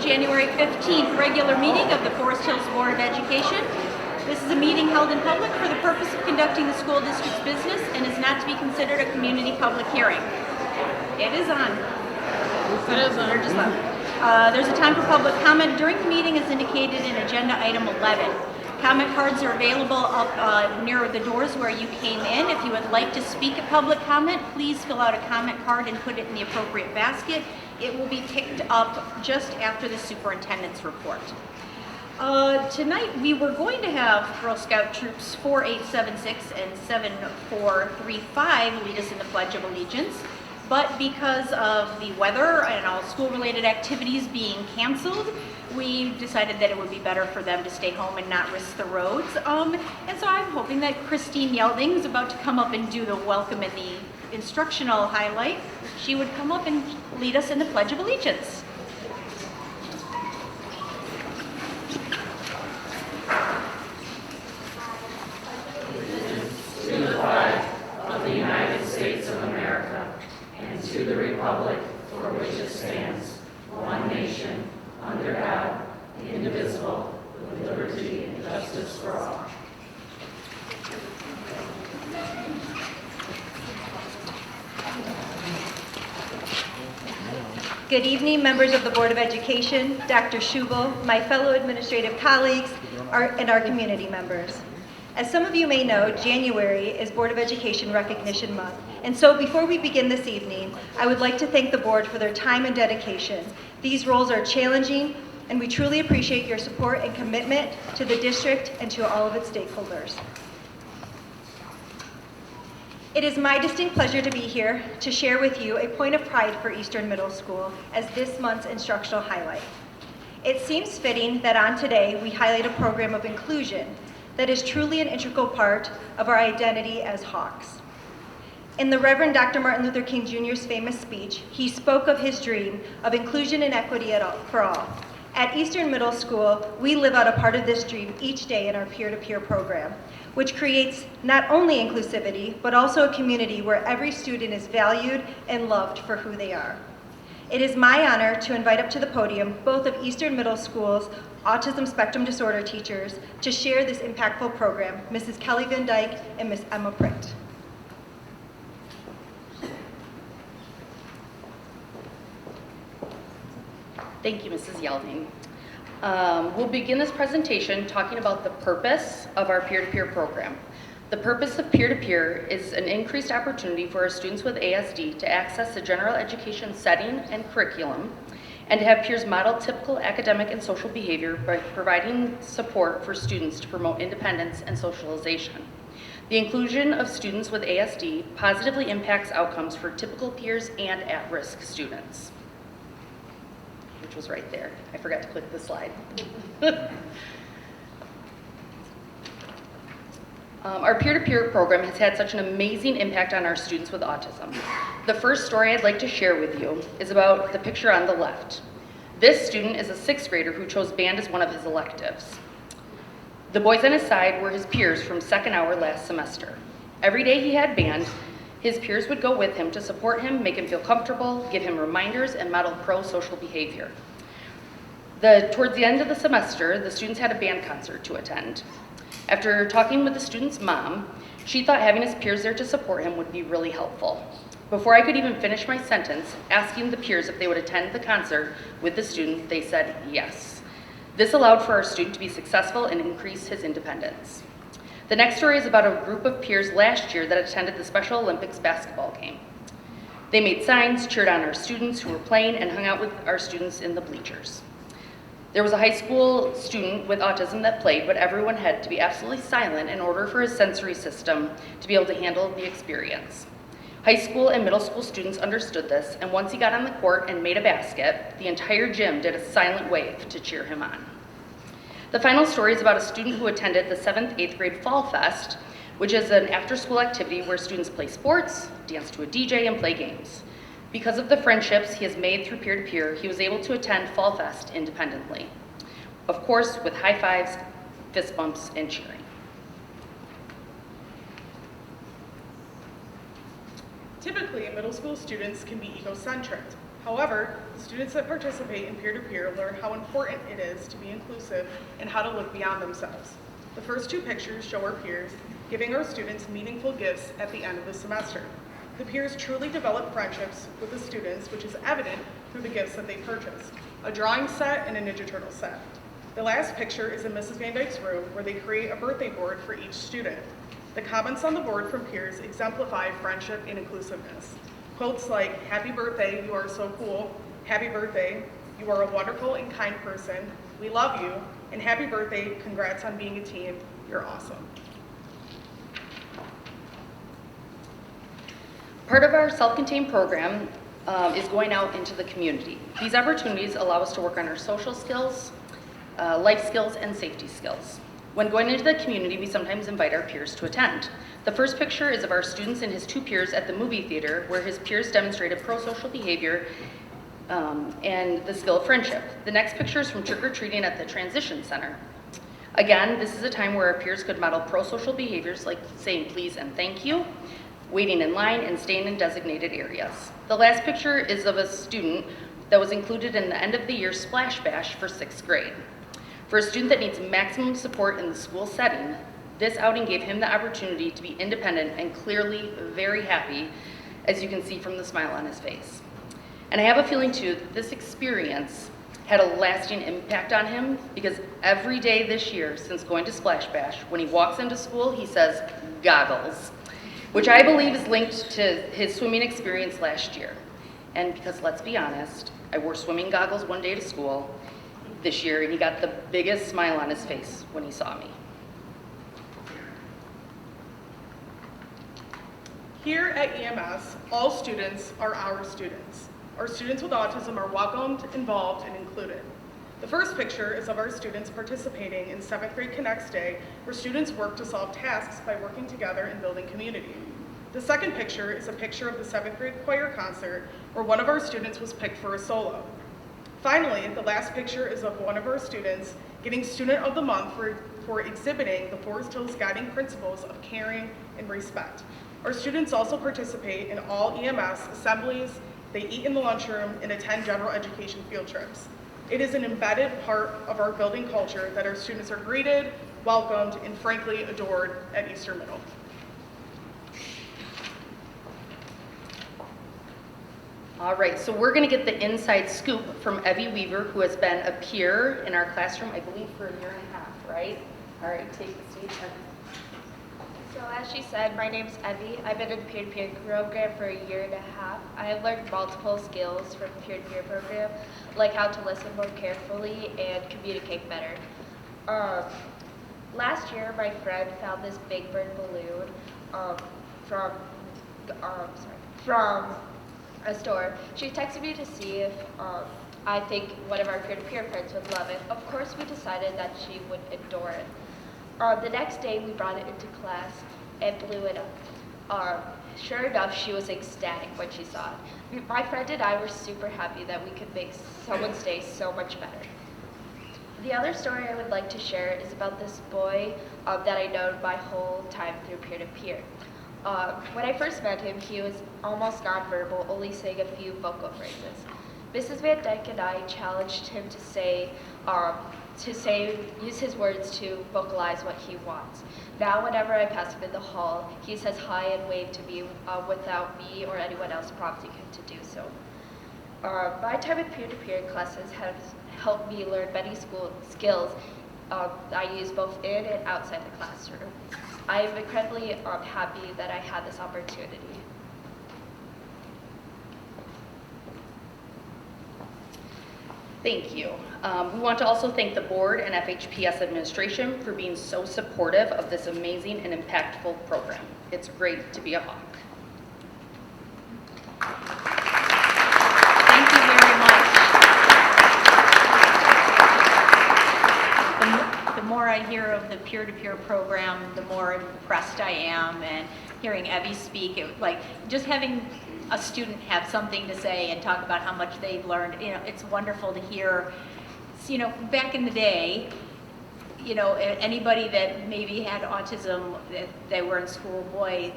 January 15th regular meeting of the Forest Hills Board of Education. This is a meeting held in public for the purpose of conducting the school district's business and is not to be considered a community public hearing. It is on. It is on. They're just on. There's a time for public comment during the meeting as indicated in agenda item 11. Comment cards are available up near the doors where you came in. If you would like to speak at public comment, please fill out a comment card and put it in the appropriate basket. It will be picked up just after the superintendent's report. Tonight we were going to have Girl Scout Troops 4876 and 7435 lead us in the Pledge of Allegiance, but because of the weather and all school-related activities being canceled, we decided that it would be better for them to stay home and not risk the roads. And so I'm hoping that Christine Yelding is about to come up and do the welcome and the instructional highlight. She would come up and lead us in the Pledge of Allegiance. To the flag of the United States of America and to the republic for which it stands, one nation, under God, indivisible, with liberty and justice for all. Good evening, members of the Board of Education, Dr. Schubel, my fellow administrative colleagues, and our community members. As some of you may know, January is Board of Education Recognition Month. And so before we begin this evening, I would like to thank the board for their time and dedication. These roles are challenging, and we truly appreciate your support and commitment to the district and to all of its stakeholders. It is my distinct pleasure to be here to share with you a point of pride for Eastern Middle School as this month's instructional highlight. It seems fitting that on today we highlight a program of inclusion that is truly an integral part of our identity as Hawks. In the Reverend Dr. Martin Luther King Jr.'s famous speech, he spoke of his dream of inclusion and equity for all. At Eastern Middle School, we live out a part of this dream each day in our peer-to-peer program, which creates not only inclusivity, but also a community where every student is valued and loved for who they are. It is my honor to invite up to the podium both of Eastern Middle School's autism spectrum disorder teachers to share this impactful program, Mrs. Kelly Van Dyke and Ms. Emma Pritt. Thank you, Mrs. Yelding. We'll begin this presentation talking about the purpose of our peer-to-peer program. The purpose of peer-to-peer is an increased opportunity for our students with ASD to access the general education setting and curriculum and to have peers model typical academic and social behavior by providing support for students to promote independence and socialization. The inclusion of students with ASD positively impacts outcomes for typical peers and at-risk students. Which was right there. I forgot to click the slide. Our peer-to-peer program has had such an amazing impact on our students with autism. The first story I'd like to share with you is about the picture on the left. This student is a 6th grader who chose band as one of his electives. The boys on his side were his peers from second hour last semester. Every day he had band, his peers would go with him to support him, make him feel comfortable, give him reminders, and model pro-social behavior. Towards the end of the semester, the students had a band concert to attend. After talking with the student's mom, she thought having his peers there to support him would be really helpful. Before I could even finish my sentence, asking the peers if they would attend the concert with the student, they said yes. This allowed for our student to be successful and increase his independence. The next story is about a group of peers last year that attended the Special Olympics basketball game. They made signs, cheered on our students who were playing, and hung out with our students in the bleachers. There was a high school student with autism that played, but everyone had to be absolutely silent in order for his sensory system to be able to handle the experience. High school and middle school students understood this, and once he got on the court and made a basket, the entire gym did a silent wave to cheer him on. The final story is about a student who attended the 7th, 8th grade Fall Fest, which is an after-school activity where students play sports, dance to a DJ, and play games. Because of the friendships he has made through peer-to-peer, he was able to attend Fall Fest independently. Of course, with high fives, fist bumps, and cheering. Typically, middle school students can be egocentric. However, the students that participate in peer-to-peer learn how important it is to be inclusive and how to look beyond themselves. The first two pictures show our peers giving our students meaningful gifts at the end of the semester. The peers truly develop friendships with the students, which is evident through the gifts that they purchased, a drawing set and a Ninja Turtle set. The last picture is in Mrs. Van Dyke's room where they create a birthday board for each student. The comments on the board from peers exemplify friendship and inclusiveness. Quotes like, "Happy birthday, you are so cool," "Happy birthday, you are a wonderful and kind person," "We love you," and "Happy birthday, congrats on being a team, you're awesome." Part of our self-contained program is going out into the community. These opportunities allow us to work on our social skills, life skills, and safety skills. When going into the community, we sometimes invite our peers to attend. The first picture is of our students and his two peers at the movie theater, where his peers demonstrated pro-social behavior and the skill of friendship. The next picture is from trick-or-treating at the Transition Center. Again, this is a time where our peers could model pro-social behaviors like saying please and thank you, waiting in line, and staying in designated areas. The last picture is of a student that was included in the end of the year Splash Bash for 6th grade. For a student that needs maximum support in the school setting, this outing gave him the opportunity to be independent and clearly very happy, as you can see from the smile on his face. And I have a feeling too that this experience had a lasting impact on him, because every day this year since going to Splash Bash, when he walks into school, he says goggles, which I believe is linked to his swimming experience last year. And because let's be honest, I wore swimming goggles one day to school this year, and he got the biggest smile on his face when he saw me. Here at EMS, all students are our students. Our students with autism are welcomed, involved, and included. The first picture is of our students participating in 7th grade Connects Day, where students work to solve tasks by working together and building community. The second picture is a picture of the 7th grade choir concert, where one of our students was picked for a solo. Finally, the last picture is of one of our students getting Student of the Month for exhibiting the Forest Hills guiding principles of caring and respect. Our students also participate in all EMS assemblies, they eat in the lunchroom, and attend general education field trips. It is an embedded part of our building culture that our students are greeted, welcomed, and frankly adored at Eastern Middle. All right, so we're gonna get the inside scoop from Evie Weaver, who has been a peer in our classroom, I believe, for a year and a half, right? All right, take the stage. So as she said, my name's Evie. I've been in the peer-to-peer program for a year and a half. I have learned multiple skills from the peer-to-peer program, like how to listen more carefully and communicate better. Last year, my friend found this Big Bird balloon from a store. She texted me to see if I think one of our peer-to-peer friends would love it. Of course, we decided that she would adore it. The next day, we brought it into class and blew it up. Sure enough, she was ecstatic when she saw it. My friend and I were super happy that we could make someone's day so much better. The other story I would like to share is about this boy that I known my whole time through peer-to-peer. When I first met him, he was almost nonverbal, only saying a few vocal phrases. Mrs. Van Dyke and I challenged him use his words to vocalize what he wants. Now, whenever I pass him in the hall, he says hi and wave to me without me or anyone else prompting him to do so. My time with peer-to-peer classes has helped me learn many skills I use both in and outside the classroom. I am incredibly happy that I had this opportunity. Thank you. We want to also thank the board and FHPS administration for being so supportive of this amazing and impactful program. It's great to be a Hawk. Thank you very much. The more I hear of the peer-to-peer program, the more impressed I am. And hearing Evie speak, like just having a student have something to say and talk about how much they've learned, it's wonderful to hear. Back in the day, anybody that maybe had autism, that they were in school, boy,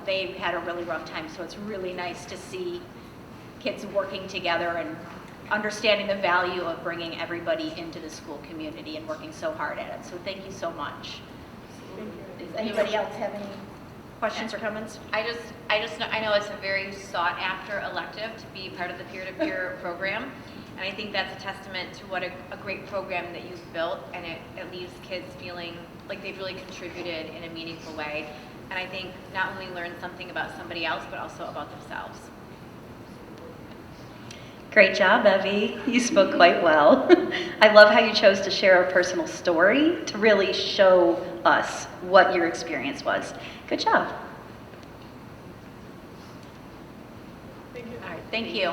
they had a really rough time. So it's really nice to see kids working together and understanding the value of bringing everybody into the school community and working so hard at it. So thank you so much. Thank you. Does anybody else have any questions or comments? I know it's a very sought after elective to be part of the peer-to-peer program. And I think that's a testament to what a great program that you've built, and it leaves kids feeling like they've really contributed in a meaningful way. And I think not only learn something about somebody else, but also about themselves. Great job, Evie. You spoke quite well. I love how you chose to share a personal story to really show us what your experience was. Good job. Thank you. All right, thank you.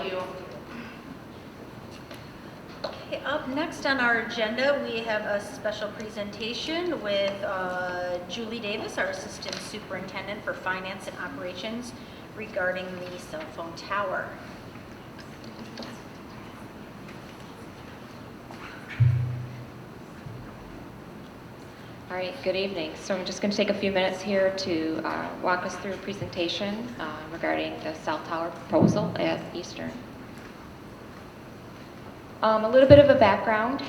Okay, up next on our agenda, we have a special presentation with Julie Davis, our Assistant Superintendent for Finance and Operations, regarding the cell phone tower. All right, good evening. So I'm just going to take a few minutes here to walk us through a presentation regarding the cell tower proposal at Eastern. A little bit of a background.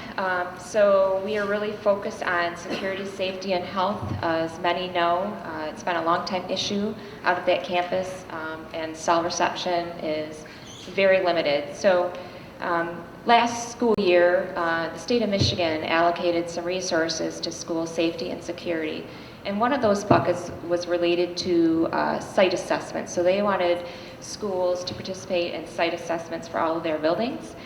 So we are really focused on security, safety, and health. As many know, it's been a long time issue out at that campus, and cell reception is very limited. So last school year, the state of Michigan allocated some resources to school safety and security. And one of those buckets was related to site assessments. So they wanted schools to participate in site assessments for all of their buildings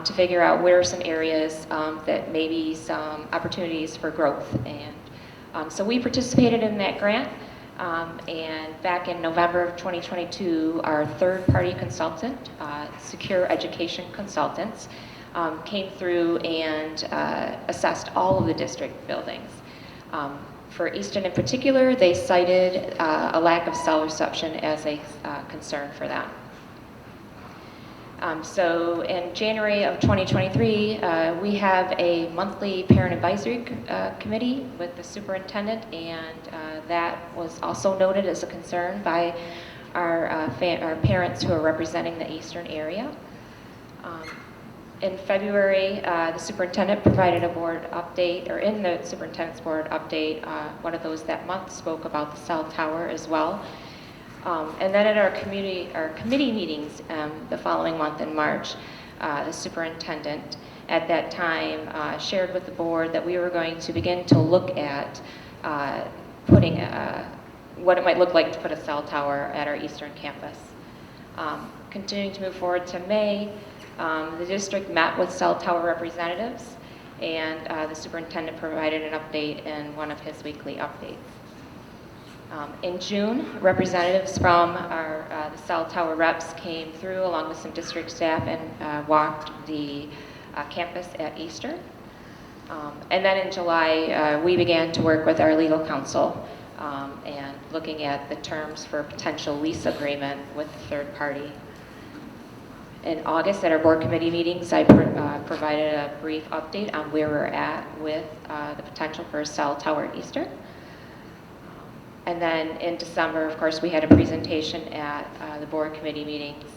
to figure out where are some areas that may be some opportunities for growth. And so we participated in that grant. And back in November of 2022, our third-party consultant, Secure Education Consultants, came through and assessed all of the district buildings. For Easton in particular, they cited a lack of cell reception as a concern for them. So in January of 2023, we have a monthly parent advisory committee with the superintendent, and that was also noted as a concern by our parents who are representing the Eastern area. In February, the superintendent provided a board update, or in the superintendent's board update, one of those that month spoke about the cell tower as well. And then at our committee meetings the following month in March, the superintendent at that time shared with the board that we were going to begin to look at putting what it might look like to put a cell tower at our Eastern campus. Continuing to move forward to May, the district met with cell tower representatives, and the superintendent provided an update in one of his weekly updates. In June, representatives from the cell tower reps came through along with some district staff and walked the campus at Eastern. And then in July, we began to work with our legal counsel and looking at the terms for a potential lease agreement with the third party. In August, at our board committee meetings, I provided a brief update on where we're at with the potential for a cell tower at Eastern. And then in December, of course, we had a presentation at the board committee meetings.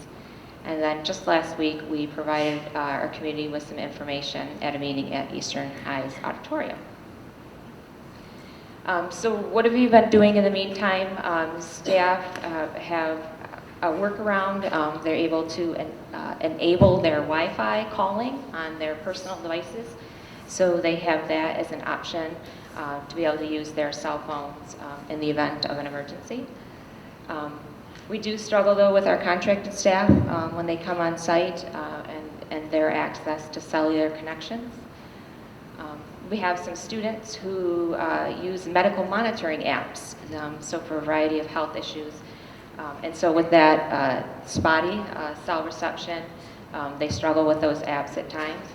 And then just last week, we provided our community with some information at a meeting at Eastern High's auditorium. So what have you been doing in the meantime? Staff have a workaround. They're able to enable their Wi-Fi calling on their personal devices. So they have that as an option to be able to use their cell phones in the event of an emergency. We do struggle, though, with our contracted staff when they come on site and their access to cellular connections. We have some students who use medical monitoring apps, so for a variety of health issues. And so with that spotty cell reception, they struggle with those apps at times.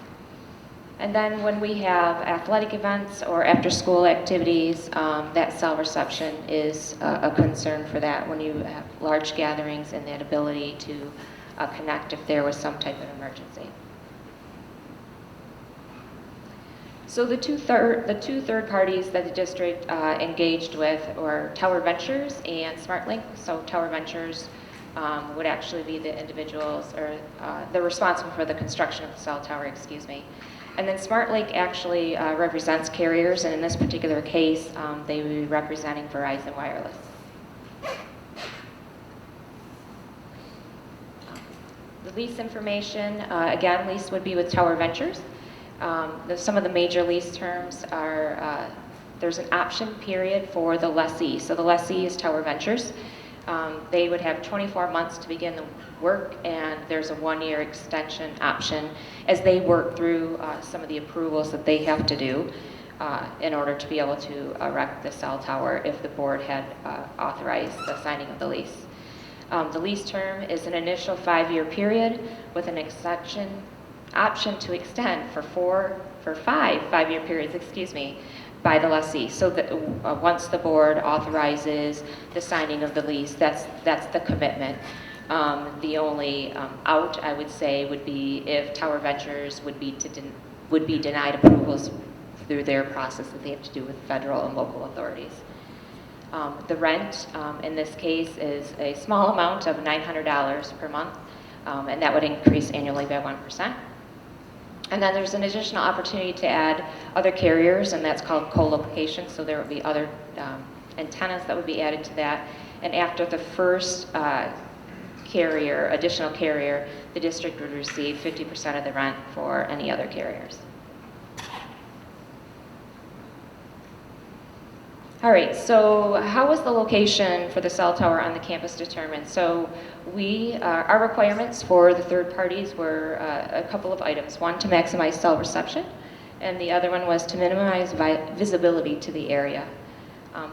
And then when we have athletic events or after-school activities, that cell reception is a concern for that when you have large gatherings and that ability to connect if there was some type of emergency. So the two third parties that the district engaged with were Tower Ventures and SmartLink. So Tower Ventures would actually be the individuals, or they're responsible for the construction of the cell tower, excuse me. And then SmartLink actually represents carriers, and in this particular case, they would be representing Verizon Wireless. The lease information, again, lease would be with Tower Ventures. Some of the major lease terms are, there's an option period for the lessee. So the lessee is Tower Ventures. They would have 24 months to begin the work, and there's a 1-year extension option as they work through some of the approvals that they have to do in order to be able to erect the cell tower if the board had authorized the signing of the lease. The lease term is an initial 5-year period with an extension option to extend for 5-year periods, excuse me, by the lessee. So that once the board authorizes the signing of the lease, that's the commitment. The only out, I would say, would be if Tower Ventures would be denied approvals through their process that they have to do with federal and local authorities. The rent in this case is a small amount of $900 per month, and that would increase annually by 1%. And then there's an additional opportunity to add other carriers, and that's called co-location. So there would be other antennas that would be added to that. And after the first additional carrier, the district would receive 50% of the rent for any other carriers. All right, so how was the location for the cell tower on the campus determined? So our requirements for the third parties were a couple of items. One, to maximize cell reception, and the other one was to minimize visibility to the area.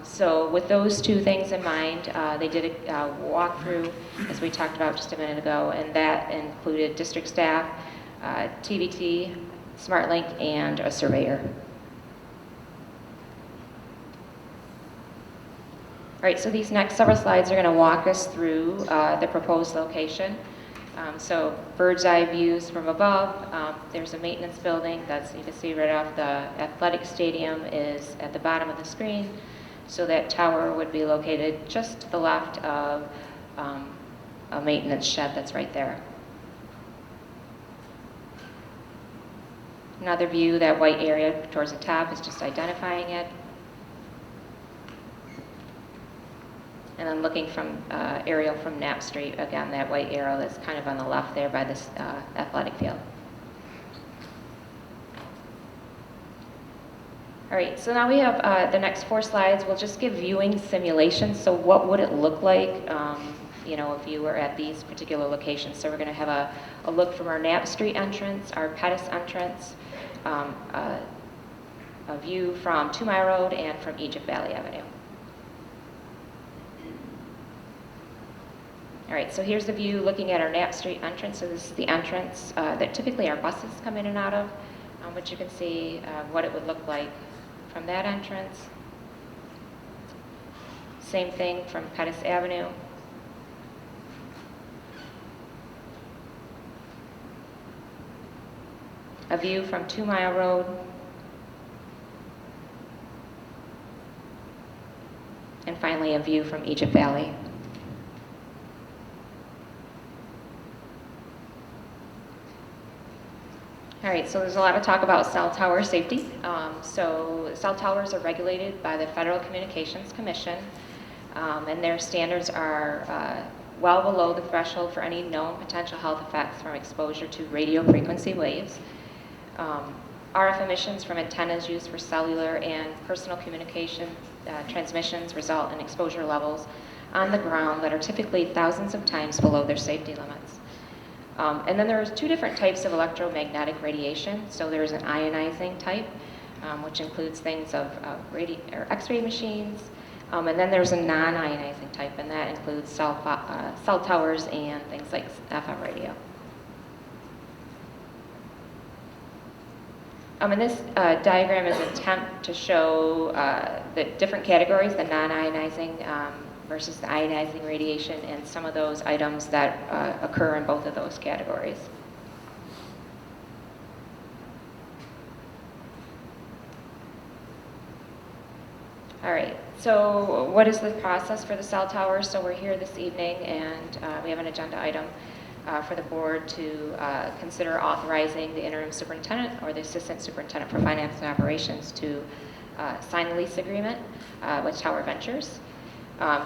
So with those two things in mind, they did a walkthrough, as we talked about just a minute ago, and that included district staff, TVT, SmartLink, and a surveyor. All right, so these next several slides are going to walk us through the proposed location. So bird's eye views from above. There's a maintenance building that's, you can see right off the athletic stadium is at the bottom of the screen. So that tower would be located just to the left of a maintenance shed that's right there. Another view, that white area towards the top is just identifying it. And then looking from aerial from Knapp Street, again, that white arrow that's kind of on the left there by this athletic field. All right, so now we have the next 4 slides. We'll just give viewing simulations. So what would it look like, if you were at these particular locations? So we're going to have a look from our Knapp Street entrance, our Pettis entrance, a view from 2 Mile Road, and from Egypt Valley Avenue. All right, so here's the view looking at our Knapp Street entrance. So this is the entrance that typically our buses come in and out of, but you can see what it would look like from that entrance. Same thing from Pettis Avenue. A view from 2 Mile Road. And finally, a view from Egypt Valley. All right, so there's a lot of talk about cell tower safety. So cell towers are regulated by the Federal Communications Commission, and their standards are well below the threshold for any known potential health effects from exposure to radio frequency waves. RF emissions from antennas used for cellular and personal communication transmissions result in exposure levels on the ground that are typically thousands of times below their safety limits. And then there's 2 different types of electromagnetic radiation. So there's an ionizing type, which includes things of X-ray machines. And then there's a non-ionizing type, and that includes cell towers and things like FM radio. And this diagram is an attempt to show the different categories, the non-ionizing versus the ionizing radiation, and some of those items that occur in both of those categories. All right, so what is the process for the cell tower? So we're here this evening and we have an agenda item for the board to consider authorizing the interim superintendent or the assistant superintendent for finance and operations to sign the lease agreement with Tower Ventures.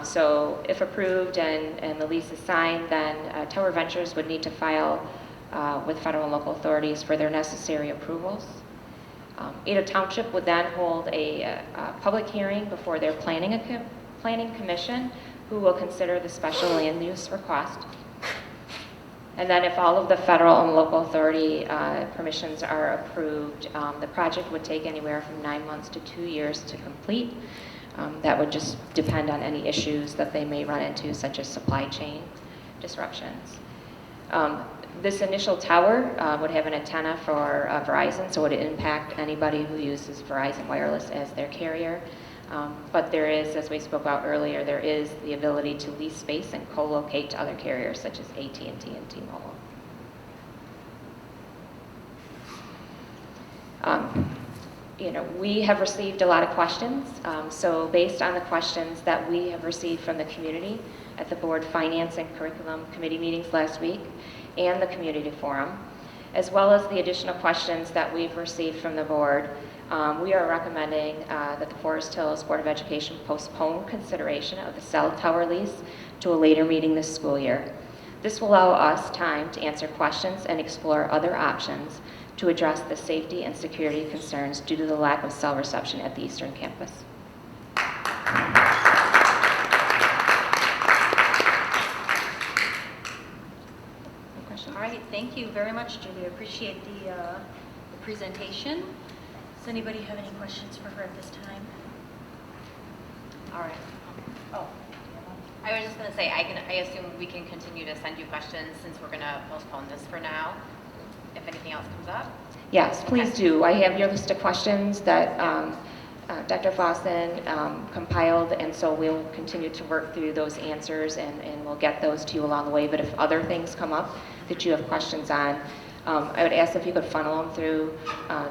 So if approved and the lease is signed, then Tower Ventures would need to file with federal and local authorities for their necessary approvals. Ada Township would then hold a public hearing before their planning commission, who will consider the special land use request. And then if all of the federal and local authority permissions are approved, the project would take anywhere from 9 months to 2 years to complete. That would just depend on any issues that they may run into, such as supply chain disruptions. This initial tower would have an antenna for Verizon, so it would impact anybody who uses Verizon Wireless as their carrier. But there is, as we spoke about earlier, there is the ability to lease space and co-locate to other carriers such as AT&T and T-Mobile. We have received a lot of questions. So based on the questions that we have received from the community at the board finance and curriculum committee meetings last week and the community forum, as well as the additional questions that we've received from the board, we are recommending that the Forest Hills Board of Education postpone consideration of the cell tower lease to a later meeting this school year. This will allow us time to answer questions and explore other options to address the safety and security concerns due to the lack of cell reception at the Eastern campus. Any questions? All right, thank you very much, Julie. I appreciate the presentation. Does anybody have any questions for her at this time? All right. Oh. I was just going to say, I assume we can continue to send you questions since we're going to postpone this for now, if anything else comes up. Yes, please do. I have your list of questions that Dr. Fossen compiled, and so we'll continue to work through those answers and we'll get those to you along the way. But if other things come up that you have questions on, I would ask if you could funnel them through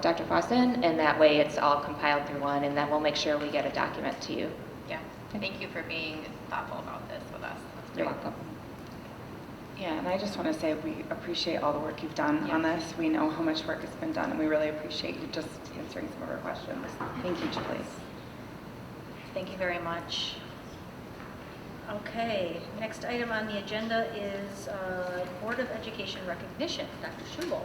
Dr. Fossen, and that way it's all compiled through one, and then we'll make sure we get a document to you. Yeah, thank you for being thoughtful about this with us. That's You're great. welcome. Yeah, and I just want to say we appreciate all the work you've done on this. We know how much work has been done, and we really appreciate you just answering some of our questions. Thank you, Julie. Thank you very much. Okay, next item on the agenda is Board of Education recognition. Dr. Schubel.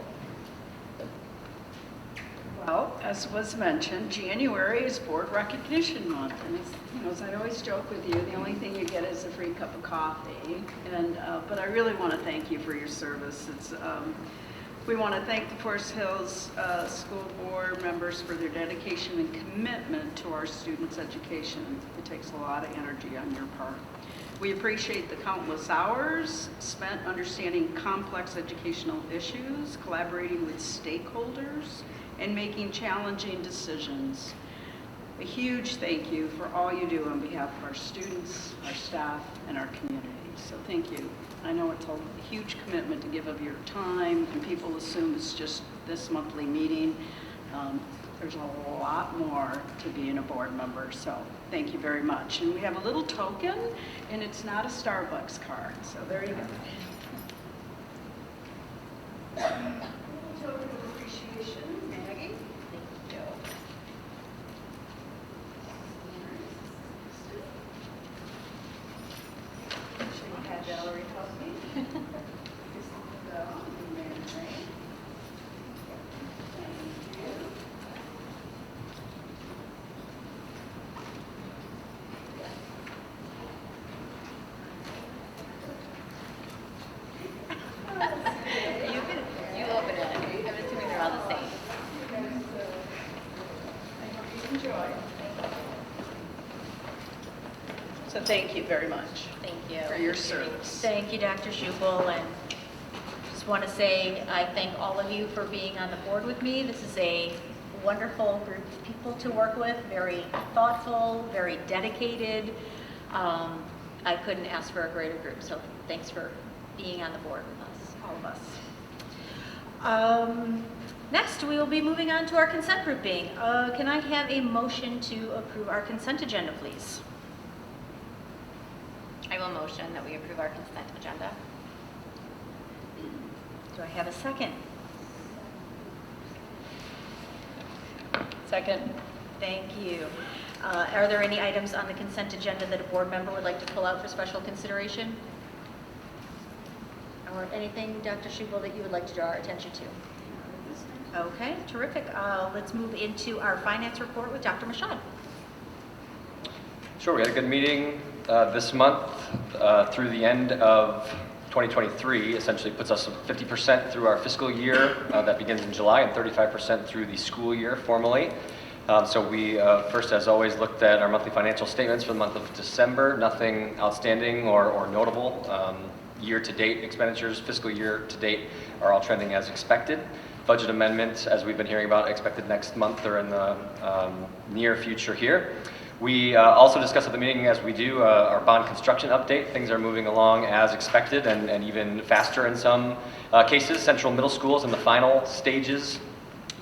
Well, as was mentioned, January is Board Recognition Month, and as I always joke with you, the only thing you get is a free cup of coffee. And but I really want to thank you for your service. We want to thank the Forest Hills School Board members for their dedication and commitment to our students' education. It takes a lot of energy on your part. We appreciate the countless hours spent understanding complex educational issues, collaborating with stakeholders, and making challenging decisions. A huge thank you for all you do on behalf of our students, our staff, and our community. So thank you. I know it's a huge commitment to give of your time, and people assume it's just this monthly meeting. There's a lot more to being a board member, so thank you very much. And we have a little token, and it's not a Starbucks card, so there you go. Token of appreciation, Maggie. Thank you. She had Valerie help me. This is the Mary. Thank you. You open it. I'm assuming they're all the same. Enjoy. So thank you very much Thank you. for your service. Thank you, Dr. Schubel, and just want to say I thank all of you for being on the board with me. This is a wonderful group of people to work with, very thoughtful, very dedicated. I couldn't ask for a greater group, so thanks for being on the board with us, all of us. Next, we will be moving on to our consent grouping. Can I have a motion to approve our consent agenda, please? I will motion that we approve our consent agenda. Do I have a second? Second. Thank you. Are there any items on the consent agenda that a board member would like to pull out for special consideration? Or anything, Dr. Schubel, that you would like to draw our attention to? Okay, terrific. Let's move into our finance report with Dr. Mashad. Sure, we had a good meeting this month through the end of 2023. Essentially puts us 50% through our fiscal year that begins in July and 35% through the school year formally. So we first, as always, looked at our monthly financial statements for the month of December. Nothing outstanding or notable. Year-to-date expenditures, fiscal year-to-date, are all trending as expected. Budget amendments, as we've been hearing about, expected next month or in the near future here. We also discussed at the meeting, as we do, our bond construction update. Things are moving along as expected and even faster in some cases. Central Middle School is in the final stages,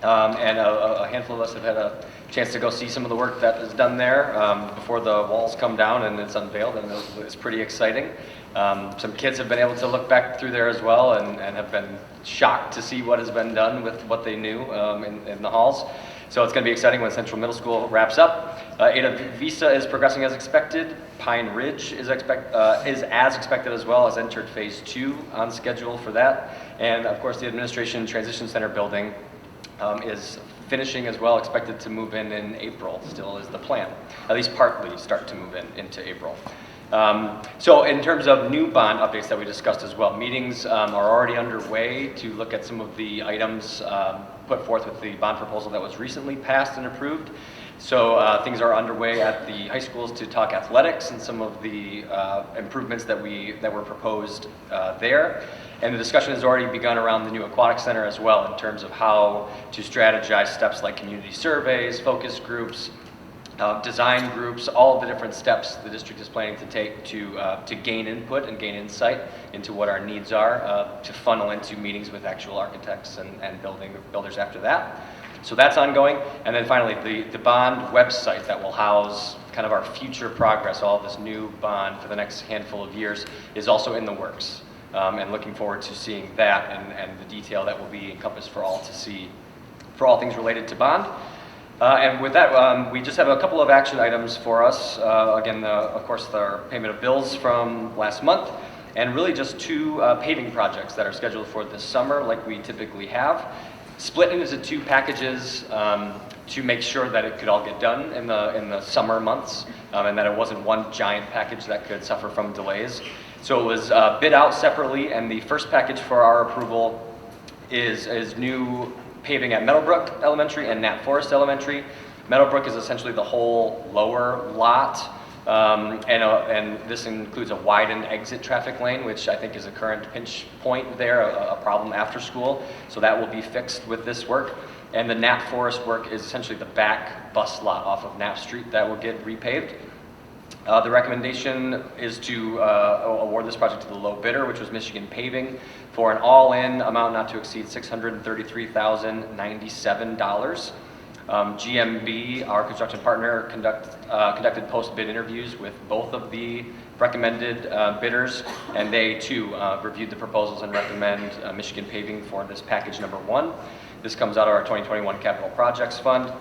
and a handful of us have had a chance to go see some of the work that is done there before the walls come down and it's unveiled, and it's pretty exciting. Some kids have been able to look back through there as well and have been shocked to see what has been done with what they knew in the halls. So it's going to be exciting when Central Middle School wraps up. Ada Vista is progressing as expected. Pine Ridge is as expected as well, has entered phase 2 on schedule for that. And of course the Administration Transition Center building is finishing as well, expected to move in April, still is the plan. At least partly start to move into April. So in terms of new bond updates that we discussed as well, meetings are already underway to look at some of the items put forth with the bond proposal that was recently passed and approved. So things are underway at the high schools to talk athletics and some of the improvements that were proposed there. And the discussion has already begun around the new aquatic center as well in terms of how to strategize steps like community surveys, focus groups, design groups, all of the different steps the district is planning to take to gain input and gain insight into what our needs are to funnel into meetings with actual architects and builders after that. So that's ongoing. And then finally, the bond website that will house kind of our future progress, all of this new bond for the next handful of years, is also in the works. And looking forward to seeing that and the detail that will be encompassed for all to see for all things related to bond. And with that, we just have a couple of action items for us. Again, of course, the payment of bills from last month, and really just 2 paving projects that are scheduled for this summer, like we typically have. Split into 2 packages to make sure that it could all get done in the summer months, and that it wasn't one giant package that could suffer from delays. So it was bid out separately, and the first package for our approval is new paving at Meadowbrook Elementary and Nat Forest Elementary. Meadowbrook is essentially the whole lower lot, and this includes a widened exit traffic lane, which I think is a current pinch point there, a problem after school. So that will be fixed with this work. And the Nat Forest work is essentially the back bus lot off of Knapp Street that will get repaved. The recommendation is to award this project to the low bidder, which was Michigan Paving, for an all-in amount not to exceed $633,097. GMB, our construction partner, conducted post-bid interviews with both of the recommended bidders, and they too reviewed the proposals and recommend Michigan Paving for this package number 1. This comes out of our 2021 Capital Projects Fund.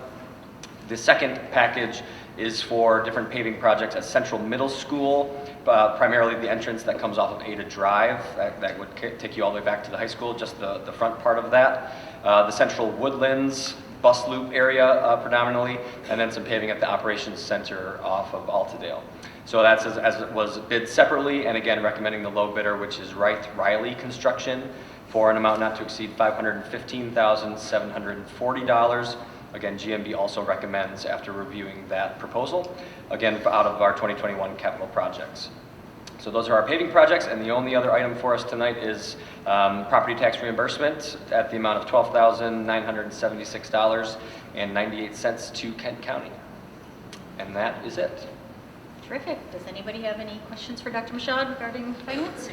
The second package is for different paving projects at Central Middle School, primarily the entrance that comes off of Ada Drive. That would take you all the way back to the high school, just the front part of that. The Central Woodlands bus loop area predominantly, and then some paving at the Operations Center off of Altadale. So that's as it was bid separately, and again recommending the low bidder, which is Riley Construction, for an amount not to exceed $515,740. Again, GMB also recommends after reviewing that proposal, again out of our 2021 capital projects. So those are our paving projects, and the only other item for us tonight is property tax reimbursement at the amount of $12,976.98 to Kent County. And that is it. Terrific. Does anybody have any questions for Dr. Mashad regarding finance?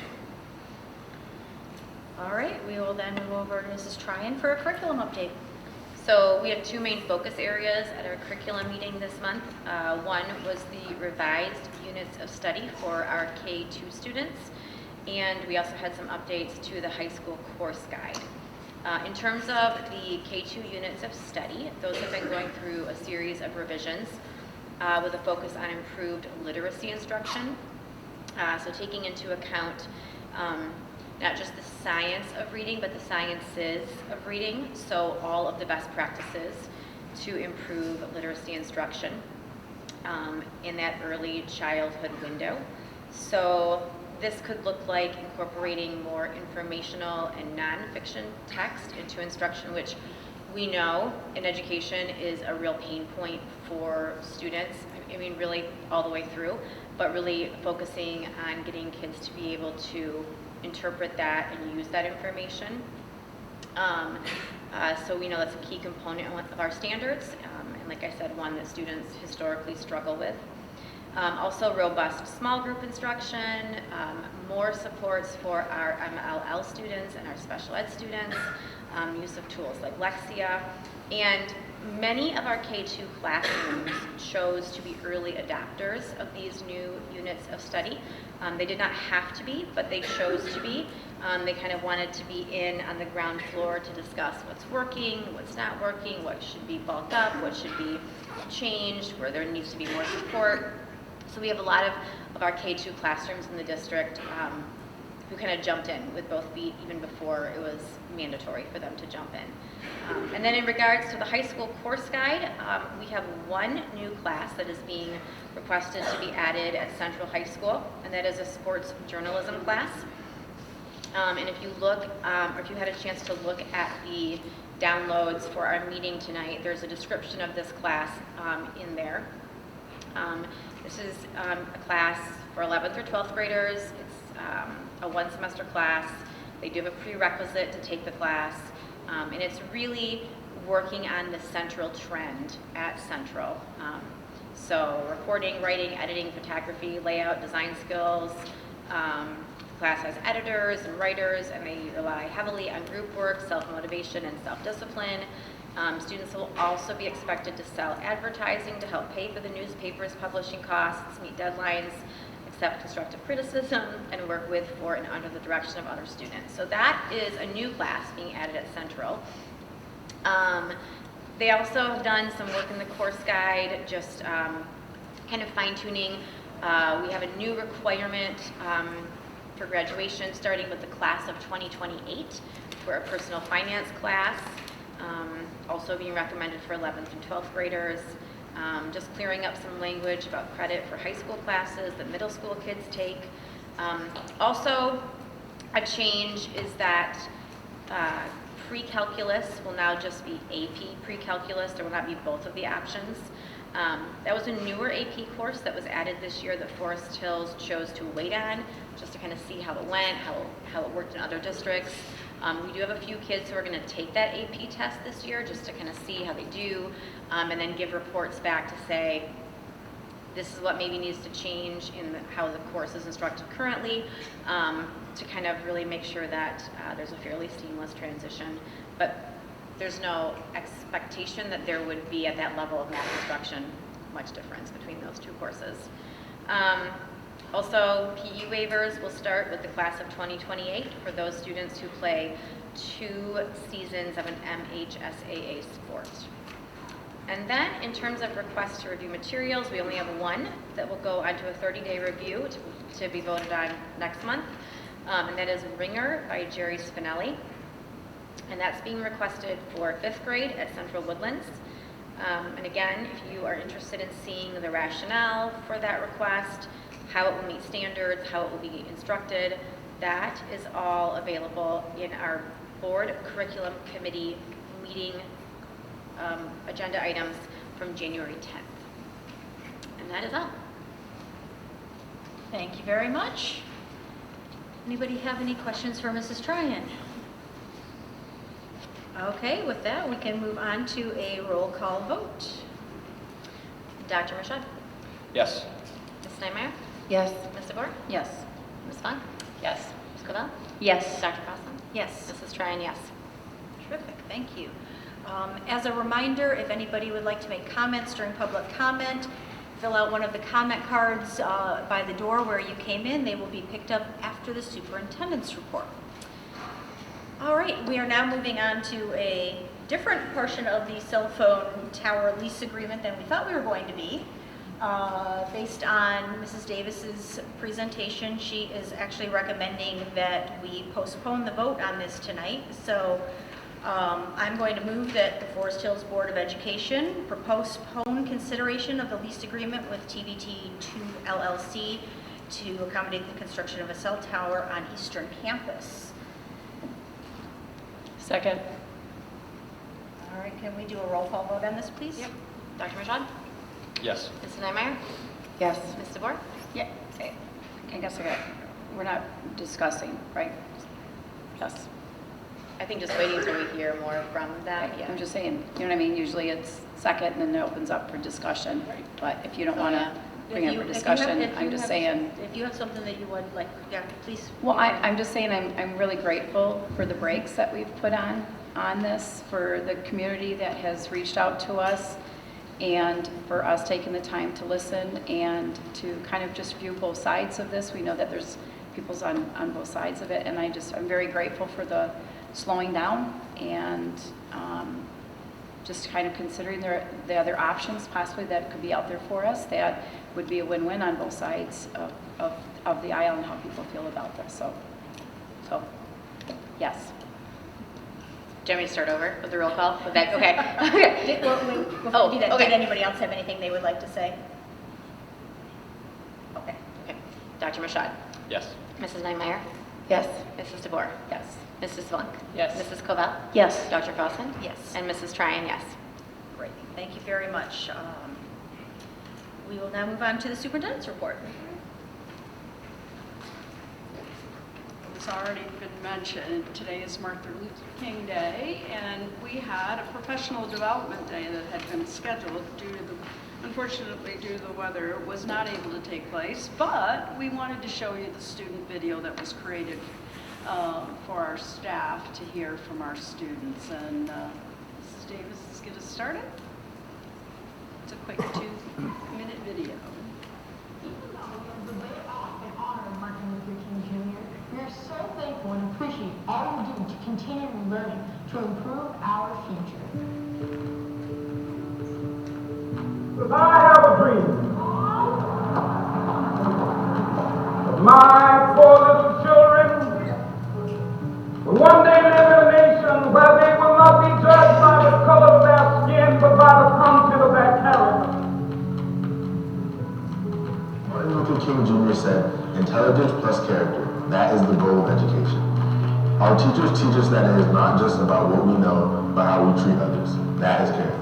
All right, we will then move over to Mrs. Tryon for a curriculum update. So we have two main focus areas at our curriculum meeting this month. One was the revised units of study for our K-2 students, and we also had some updates to the high school course guide. In terms of the K-2 units of study, those have been going through a series of revisions with a focus on improved literacy instruction. So taking into account not just the science of reading, but the sciences of reading, so all of the best practices to improve literacy instruction in that early childhood window. So this could look like incorporating more informational and nonfiction text into instruction, which we know in education is a real pain point for students. I mean, really all the way through, but really focusing on getting kids to be able to interpret that and use that information. So we know that's a key component of our standards, and like I said, one that students historically struggle with. Also robust small group instruction, more supports for our MLL students and our special ed students, use of tools like Lexia, and many of our K-2 classrooms chose to be early adopters of these new units of study. They did not have to be, but they chose to be. They kind of wanted to be in on the ground floor to discuss what's working, what's not working, what should be bulked up, what should be changed, where there needs to be more support. So we have a lot of our K-2 classrooms in the district who kind of jumped in with both feet even before it was mandatory for them to jump in. And then in regards to the high school course guide, we have one new class that is being requested to be added at Central High School, and that is a sports journalism class. And if you look, or if you had a chance to look at the downloads for our meeting tonight, there's a description of this class in there. This is a class for 11th or 12th graders. It's a one semester class. They do have a prerequisite to take the class, and it's really working on the central trend at Central. So recording, writing, editing, photography, layout, design skills. The class has editors and writers, and they rely heavily on group work, self-motivation, and self-discipline. Students will also be expected to sell advertising to help pay for the newspaper's publishing costs, meet deadlines, accept constructive criticism, and work with, for, and under the direction of other students. So that is a new class being added at Central. They also have done some work in the course guide, just kind of fine-tuning. We have a new requirement for graduation, starting with the class of 2028 for a personal finance class. Also being recommended for 11th and 12th graders. Just clearing up some language about credit for high school classes that middle school kids take. Also, a change is that pre-calculus will now just be AP pre-calculus. There will not be both of the options. That was a newer AP course that was added this year that Forest Hills chose to wait on, just to kind of see how it went, how it worked in other districts. We do have a few kids who are going to take that AP test this year just to kind of see how they do, and then give reports back to say, this is what maybe needs to change in how the course is instructed currently, to kind of really make sure that there's a fairly seamless transition. But there's no expectation that there would be at that level of math instruction much difference between those two courses. Also, PE waivers will start with the class of 2028 for those students who play 2 seasons of an MHSAA sport. And then in terms of requests to review materials, we only have one that will go onto a 30-day review to be voted on next month, and that is Ringer by Jerry Spinelli. And that's being requested for 5th grade at Central Woodlands. And again, if you are interested in seeing the rationale for that request, how it will meet standards, how it will be instructed, that is all available in our board curriculum committee meeting agenda items from January 10th. And that is all. Thank you very much. Anybody have any questions for Mrs. Tryon? Okay, with that, we can move on to a roll call vote. Dr. Mershad? Yes. Ms. Steinmeier? Yes. Ms. DeBoer? Yes. Ms. Vaughn? Yes. Ms. Cordell? Yes. Dr. Fossum? Yes. Mrs. Tryon, yes. Terrific, thank you. As a reminder, if anybody would like to make comments during public comment, fill out one of the comment cards by the door where you came in. They will be picked up after the superintendent's report. All right, we are now moving on to a different portion of the cell phone tower lease agreement than we thought we were going to be. Based on Mrs. Davis's presentation, she is actually recommending that we postpone the vote on this tonight. So I'm going to move that the Forest Hills Board of Education postpone consideration of the lease agreement with TBT2 LLC to accommodate the construction of a cell tower on Eastern Campus. Second. All right, can we do a roll call vote on this, please? Yep. Dr. Michaud? Yes. Mrs. Niemeyer? Yes. Ms. DeBoer? Yeah, I guess we're not discussing, right? Yes. I think just waiting until we hear more from them, yeah. I'm just saying, you know what I mean? Usually it's second and then it opens up for discussion. But if you don't want to bring it for discussion, I'm just saying. If you have something that you would like, yeah, please. Well, I'm just saying I'm really grateful for the breaks that we've put on this, for the community that has reached out to us, and for us taking the time to listen and to kind of just view both sides of this. We know that there's people's on both sides of it, and I'm very grateful for the slowing down and just kind of considering the other options possibly that could be out there for us that would be a win-win on both sides of the aisle and how people feel about this. So yes. Do you want me to start over with the roll call? With that, okay. Before we do that, okay. did anybody else have anything they would like to say? Okay. Okay. Dr. Michaud? Yes. Mrs. Niemeyer? Yes. Mrs. DeBoer? Yes. Mrs. Slunk? Yes. Mrs. Covell? Yes. Dr. Clausen? Yes. And Mrs. Tryon, yes. Great, thank you very much. We will now move on to the superintendent's report. It's already been mentioned, today is Martin Luther King Day, and we had a professional development day that had been scheduled unfortunately due to the weather, it was not able to take place, but we wanted to show you the student video that was created for our staff to hear from our students. And Mrs. Davis is going to start it. It's a quick 2-minute video. We are so thankful and appreciate all you do to continue learning to improve our future. Because I have a dream. My 4 little children will one day live in a nation where they will not be judged by the color of their skin, but by the content of their character. Martin Luther King Jr. said, intelligence plus character. That is the goal of education. Our teachers teach us that it is not just about what we know, but how we treat others. That is character.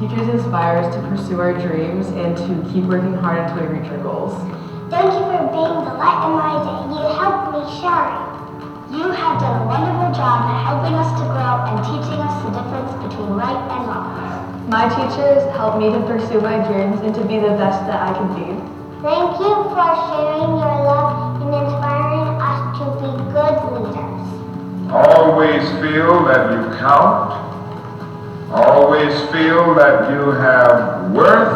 Teachers inspire us to pursue our dreams and to keep working hard until we reach our goals. Thank you for being the light in my day. You helped me shine. You have done a wonderful job helping us to grow and teaching us the difference between right and wrong. My teachers help me to pursue my dreams and to be the best that I can be. Thank you for sharing your love and inspiring us to be good leaders. Always feel that you count. Always feel that you have worth.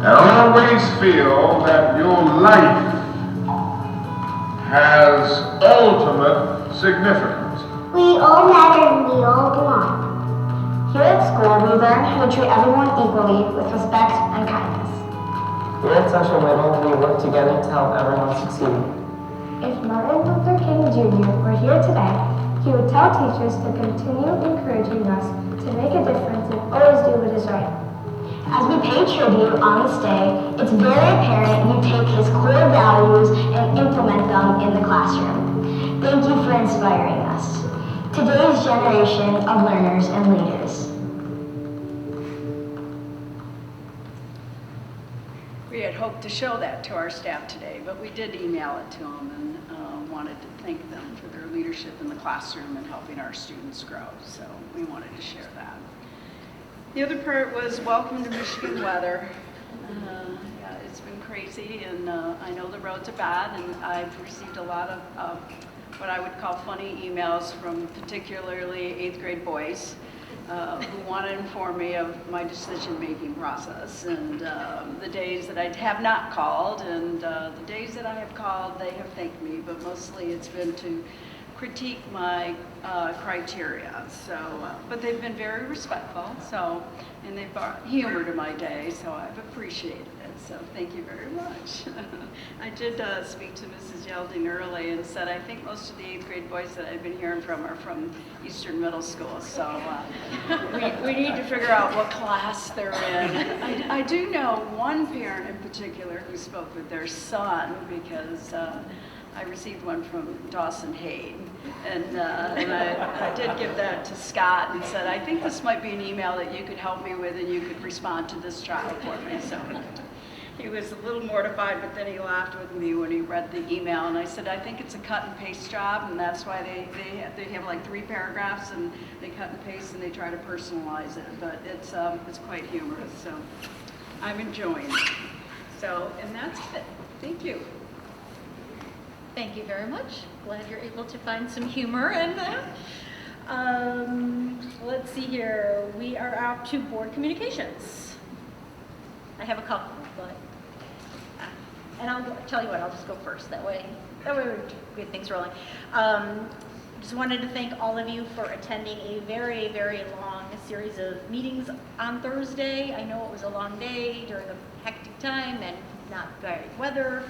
And always feel that your life has ultimate significance. We all matter and we all belong. Here at school, we learn how to treat everyone equally with respect and kindness. Here at Social Middle, we work together to help everyone succeed. If Martin Luther King Jr. were here today, he would tell teachers to continue encouraging us to make a difference and always do what is right. As we pay tribute on this day, it's very apparent you take his core values and implement them in the classroom. Thank you for inspiring us. Today's generation of learners and leaders. We had hoped to show that to our staff today, but we did email it to them and wanted to thank them for their leadership in the classroom and helping our students grow. So we wanted to share that. The other part was welcome to Michigan weather. crazy, and I know the roads are bad, and I've received a lot of what I would call funny emails from particularly 8th grade boys who want to inform me of my decision-making process, and the days that I have not called, and the days that I have called, they have thanked me, but mostly it's been to critique my criteria. So, but they've been very respectful. So, and they've brought humor to my day. So I've appreciated it. So thank you very much. I did speak to Mrs. Yelding early and said I think most of the 8th grade boys that I've been hearing from are from Eastern Middle School. So we need to figure out what class they're in. I do know one parent in particular who spoke with their son because. I received one from Dawson Hayden, and I did give that to Scott and said, I think this might be an email that you could help me with and you could respond to this child for me. So he was a little mortified, but then he laughed with me when he read the email, and I said, I think it's a cut and paste job, and that's why they have like 3 paragraphs, and they cut and paste and they try to personalize it, but it's quite humorous, so I'm enjoying it. So, and that's it. Thank you. Thank you very much. Glad you're able to find some humor in that. Let's see here. We are out to board communications. I have a couple, but and I'll tell you what. I'll just go first. That way we get things rolling. Just wanted to thank all of you for attending a very, very long series of meetings on Thursday. I know it was a long day during a hectic time and not great weather.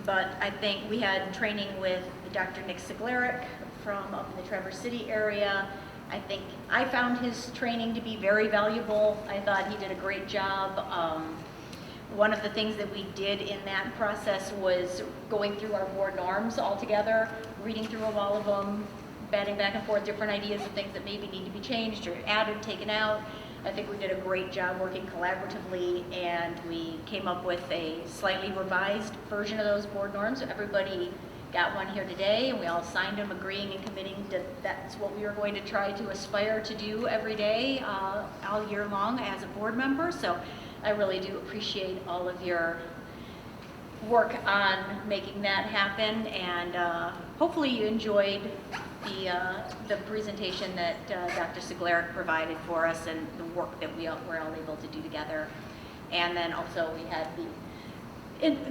But I think we had training with Dr. Nick Siglarek from up in the Traverse City area. I think I found his training to be very valuable. I thought he did a great job. One of the things that we did in that process was going through our board norms all together, reading through all of them, batting back and forth different ideas of things that maybe need to be changed or added, taken out. I think we did a great job working collaboratively, and we came up with a slightly revised version of those board norms. Everybody got one here today, and we all signed them, agreeing and committing that that's what we were going to try to aspire to do every day, all year long as a board member. So I really do appreciate all of your work on making that happen, and hopefully you enjoyed the presentation that Dr. Siglarek provided for us and the work that we were all able to do together. And then also we had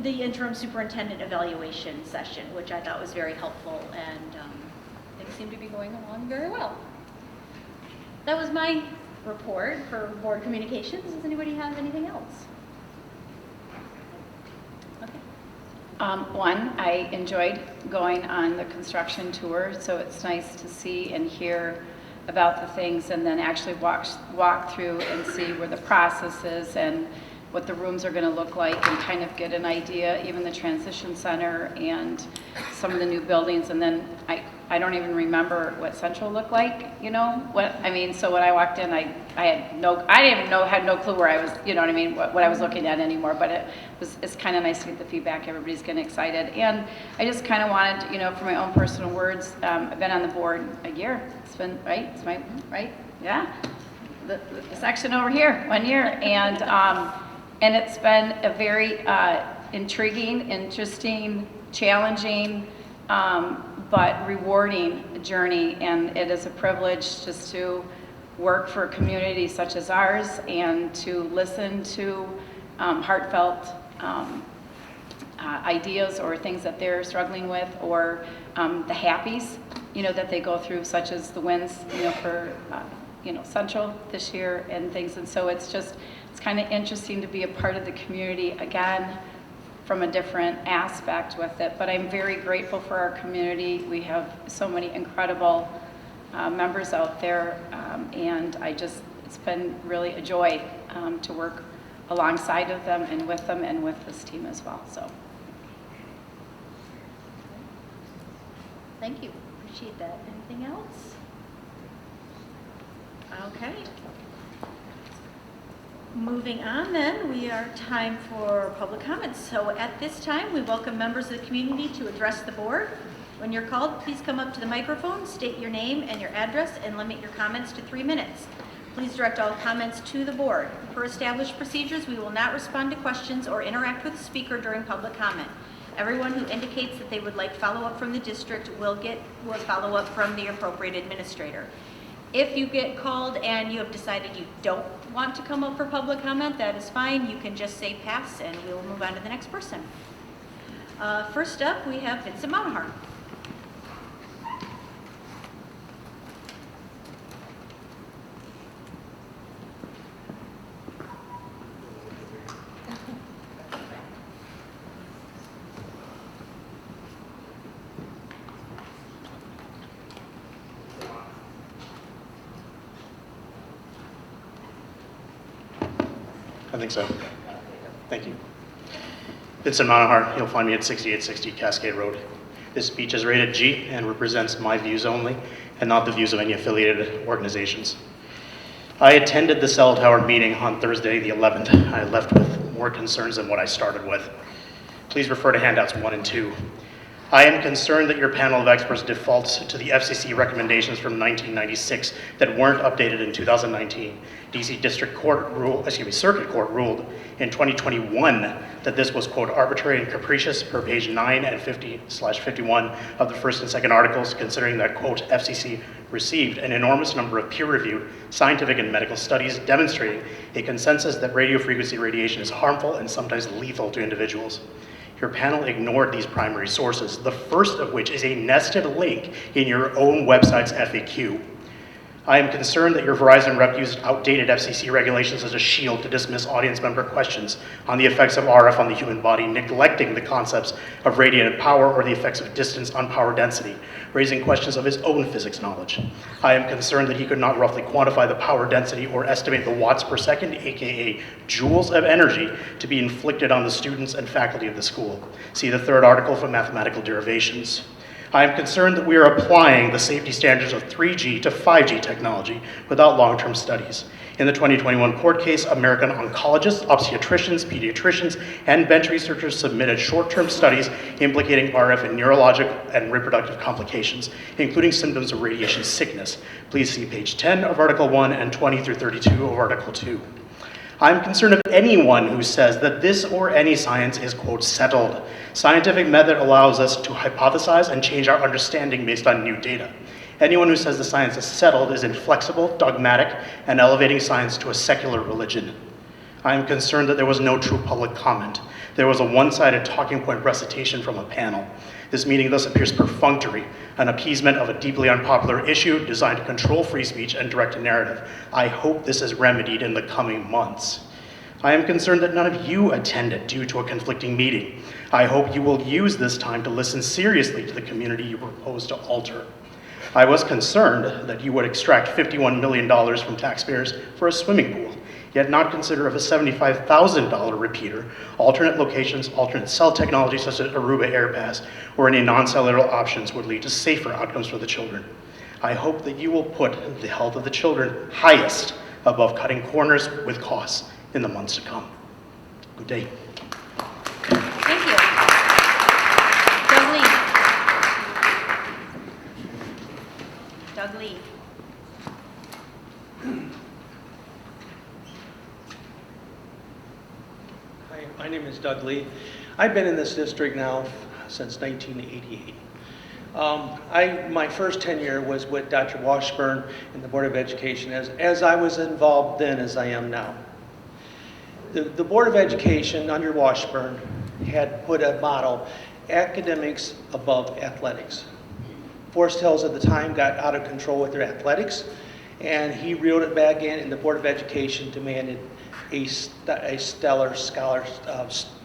the interim superintendent evaluation session, which I thought was very helpful, and things seem to be going along very well. That was my report for board communications. Does anybody have anything else? One, I enjoyed going on the construction tour, so it's nice to see and hear about the things and then actually walk through and see where the process is and what the rooms are going to look like and kind of get an idea, even the transition center and some of the new buildings. And then I don't even remember what Central looked like, you know? So when I walked in, I had no clue where I was, you know what I mean, what I was looking at anymore, but it's kind of nice to get the feedback. Everybody's getting excited. And I just kind of wanted, you know, for my own personal words, I've been on the board a year. It's been, right? It's my, right? Yeah. The section over here, 1 year. And it's been a very intriguing, interesting, challenging, but rewarding journey, and it is a privilege just to work for a community such as ours and to listen to heartfelt ideas or things that they're struggling with, or the happies, you know, that they go through, such as the wins, you know, for Central this year and things. And so it's kind of interesting to be a part of the community again from a different aspect with it. But I'm very grateful for our community. We have so many incredible members out there, and it's been really a joy to work alongside of them and with this team as well. So thank you. Appreciate that. Anything else? Okay. Moving on then, we are time for public comments. So at this time, we welcome members of the community to address the board. When you're called, please come up to the microphone, state your name and your address, and limit your comments to 3 minutes. Please direct all comments to the board. Per established procedures, we will not respond to questions or interact with the speaker during public comment. Everyone who indicates that they would like follow-up from the district will follow-up from the appropriate administrator. If you get called and you have decided you don't want to come up for public comment, that is fine. You can just say pass and we will move on to the next person. First up, we have Vincent Monahar. I think so. Thank you. Vincent Monahar, you'll find me at 6860 Cascade Road. This speech is rated G and represents my views only and not the views of any affiliated organizations. I attended the cell tower meeting on Thursday the 11th. I left with more concerns than what I started with. Please refer to handouts 1 and 2. I am concerned that your panel of experts defaults to the FCC recommendations from 1996 that weren't updated in 2019. DC Circuit Court ruled in 2021 that this was, quote, arbitrary and capricious per page 9 and 50/51 of the first and second articles, considering that, quote, FCC received an enormous number of peer-reviewed scientific and medical studies demonstrating a consensus that radio frequency radiation is harmful and sometimes lethal to individuals. Your panel ignored these primary sources, the first of which is a nested link in your own website's FAQ. I am concerned that your Verizon rep used outdated FCC regulations as a shield to dismiss audience member questions on the effects of RF on the human body, neglecting the concepts of radiated power or the effects of distance on power density, raising questions of his own physics knowledge. I am concerned that he could not roughly quantify the power density or estimate the watts per second, aka joules of energy, to be inflicted on the students and faculty of the school. See the third article for mathematical derivations. I am concerned that we are applying the safety standards of 3G to 5G technology without long-term studies. In the 2021 court case, American oncologists, obstetricians, pediatricians, and bench researchers submitted short-term studies implicating RF in neurologic and reproductive complications, including symptoms of radiation sickness. Please see page 10 of Article 1 and 20 through 32 of Article 2. I'm concerned of anyone who says that this or any science is, quote, settled. Scientific method allows us to hypothesize and change our understanding based on new data. Anyone who says the science is settled is inflexible, dogmatic, and elevating science to a secular religion. I am concerned that there was no true public comment. There was a one-sided talking point recitation from a panel. This meeting thus appears perfunctory, an appeasement of a deeply unpopular issue designed to control free speech and direct a narrative. I hope this is remedied in the coming months. I am concerned that none of you attended due to a conflicting meeting. I hope you will use this time to listen seriously to the community you propose to alter. I was concerned that you would extract $51 million from taxpayers for a swimming pool, yet not consider of a $75,000 repeater, alternate locations, alternate cell technology such as Aruba AirPass, or any non-cellular options would lead to safer outcomes for the children. I hope that you will put the health of the children highest above cutting corners with costs in the months to come. Good day. Thank you. Doug Lee. Doug Lee. Hi, my name is Doug Lee. I've been in this district now since 1988. My first tenure was with Dr. Washburn in the Board of Education as I was involved then as I am now. The Board of Education under Washburn had put a motto, academics above athletics. Forest Hills at the time got out of control with their athletics, and he reeled it back in, and the Board of Education demanded a stellar scholar,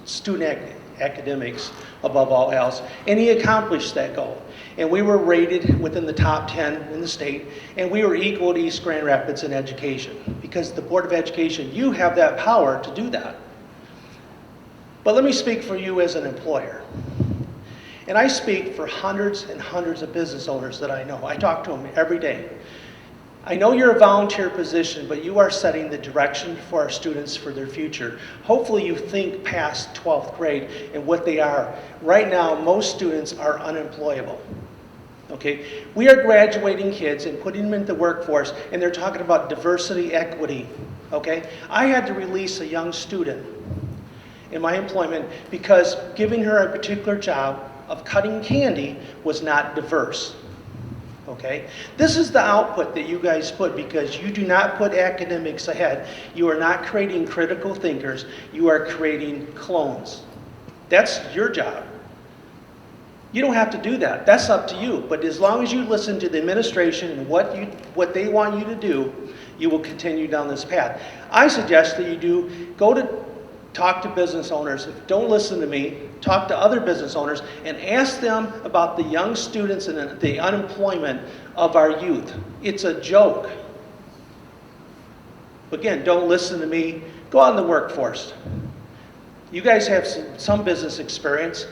student academics above all else, and he accomplished that goal. And we were rated within the top 10 in the state, and we were equal to East Grand Rapids in education, because the Board of Education, you have that power to do that. But let me speak for you as an employer. And I speak for hundreds and hundreds of business owners that I know. I talk to them every day. I know you're a volunteer position, but you are setting the direction for our students for their future. Hopefully you think past 12th grade and what they are. Right now, most students are unemployable. Okay? We are graduating kids and putting them into the workforce, and they're talking about diversity, equity. Okay? I had to release a young student in my employment because giving her a particular job of cutting candy was not diverse. Okay? This is the output that you guys put because you do not put academics ahead. You are not creating critical thinkers. You are creating clones. That's your job. You don't have to do that. That's up to you. But as long as you listen to the administration and what they want you to do, you will continue down this path. I suggest that you talk to business owners. Don't listen to me. Talk to other business owners and ask them about the young students and the unemployment of our youth. It's a joke. Again, don't listen to me. Go out in the workforce. You guys have some business experience.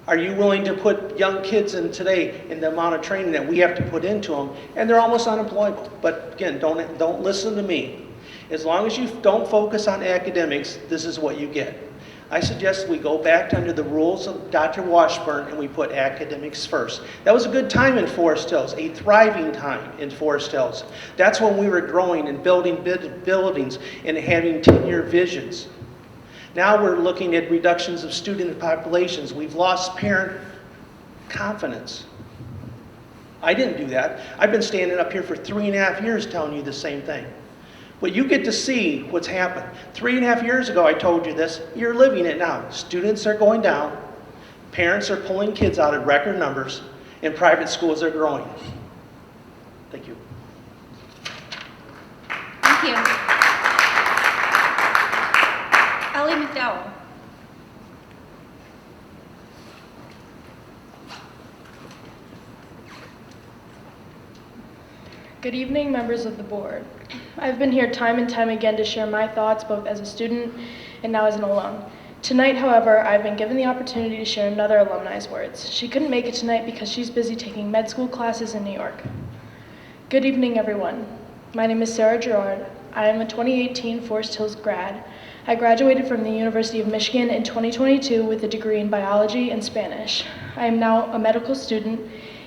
Are you willing to put young kids in today in the amount of training that we have to put into them? And they're almost unemployable. But again, don't listen to me. As long as you don't focus on academics, this is what you get. I suggest we go back to under the rules of Dr. Washburn and we put academics first. That was a good time in Forest Hills, a thriving time in Forest Hills. That's when we were growing and building buildings and having 10-year visions. Now we're looking at reductions of student populations. We've lost parent confidence. I didn't do that. I've been standing up here for 3.5 years telling you the same thing. But you get to see what's happened. 3.5 years ago I told you this. You're living it now. Students are going down. Parents are pulling kids out at record numbers. And private schools are growing. Thank you. Thank you. Ellie McDowell. Good evening, members of the board. I've been here time and time again to share my thoughts both as a student and now as an alum. Tonight, however, I've been given the opportunity to share another alumni's words. She couldn't make it tonight because she's busy taking med school classes in New York. Good evening, everyone. My name is Sarah Gerard. I am a 2018 Forest Hills grad. I graduated from the University of Michigan in 2022 with a degree in biology and Spanish. I am now a medical student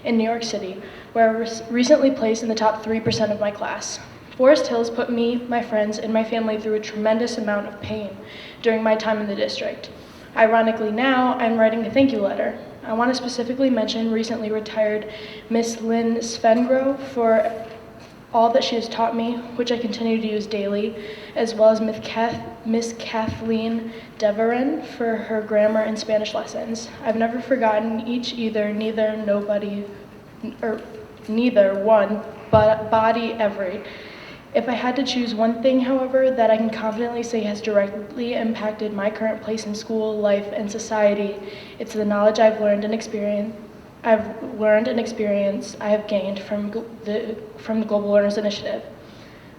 in New York City, where I was recently placed in the top 3% of my class. Forest Hills put me, my friends, and my family through a tremendous amount of pain during my time in the district. Ironically now, I'm writing a thank you letter. I want to specifically mention recently retired Miss Lynn Svengro for all that she has taught me, which I continue to use daily, as well as Miss Kathleen Deverin for her grammar and Spanish lessons. I've never forgotten neither one, but body every. If I had to choose one thing, however, that I can confidently say has directly impacted my current place in school, life, and society, it's the knowledge I've learned and experience I have gained from the Global Learners Initiative.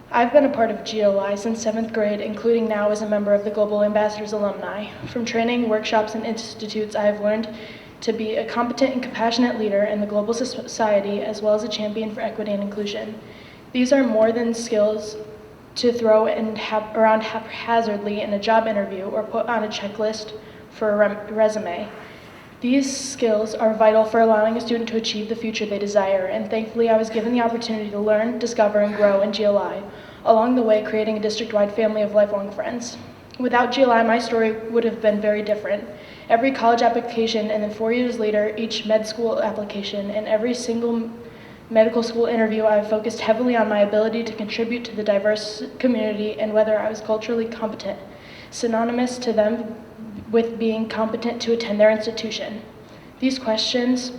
I've been a part of GLI since 7th grade, including now as a member of the Global Ambassadors Alumni. From training, workshops, and institutes, I have learned to be a competent and compassionate leader in the global society, as well as a champion for equity and inclusion. These are more than skills to throw around haphazardly in a job interview or put on a checklist for a resume. These skills are vital for allowing a student to achieve the future they desire, and thankfully I was given the opportunity to learn, discover, and grow in GLI, along the way creating a district-wide family of lifelong friends. Without GLI, my story would have been very different. Every college application, and then 4 years later, each med school application, and every single medical school interview, I have focused heavily on my ability to contribute to the diverse community and whether I was culturally competent, synonymous to them with being competent to attend their institution. These questions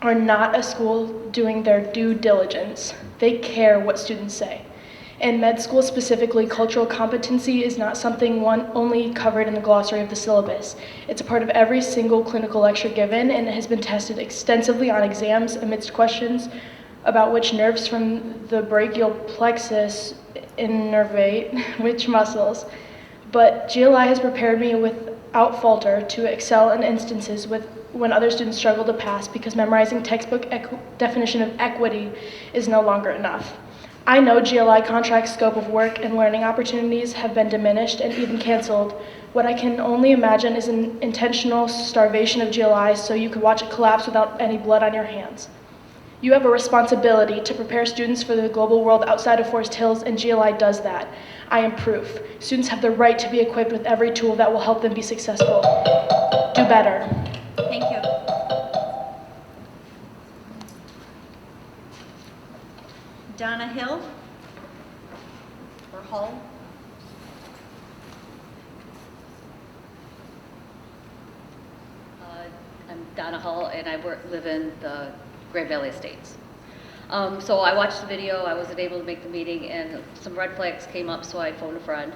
are not a school doing their due diligence. They care what students say. In med school specifically, cultural competency is not something only covered in the glossary of the syllabus. It's a part of every single clinical lecture given, and it has been tested extensively on exams amidst questions about which nerves from the brachial plexus innervate which muscles. But GLI has prepared me without falter to excel in instances when other students struggle to pass because memorizing textbook definition of equity is no longer enough. I know GLI contract scope of work and learning opportunities have been diminished and even canceled. What I can only imagine is an intentional starvation of GLI so you could watch it collapse without any blood on your hands. You have a responsibility to prepare students for the global world outside of Forest Hills, and GLI does that. I am proof. Students have the right to be equipped with every tool that will help them be successful. Do better. Thank you. Donna Hill or Hull? I'm Donna Hull, and I live in the Grand Valley Estates. So I watched the video. I wasn't able to make the meeting, and some red flags came up, so I phoned a friend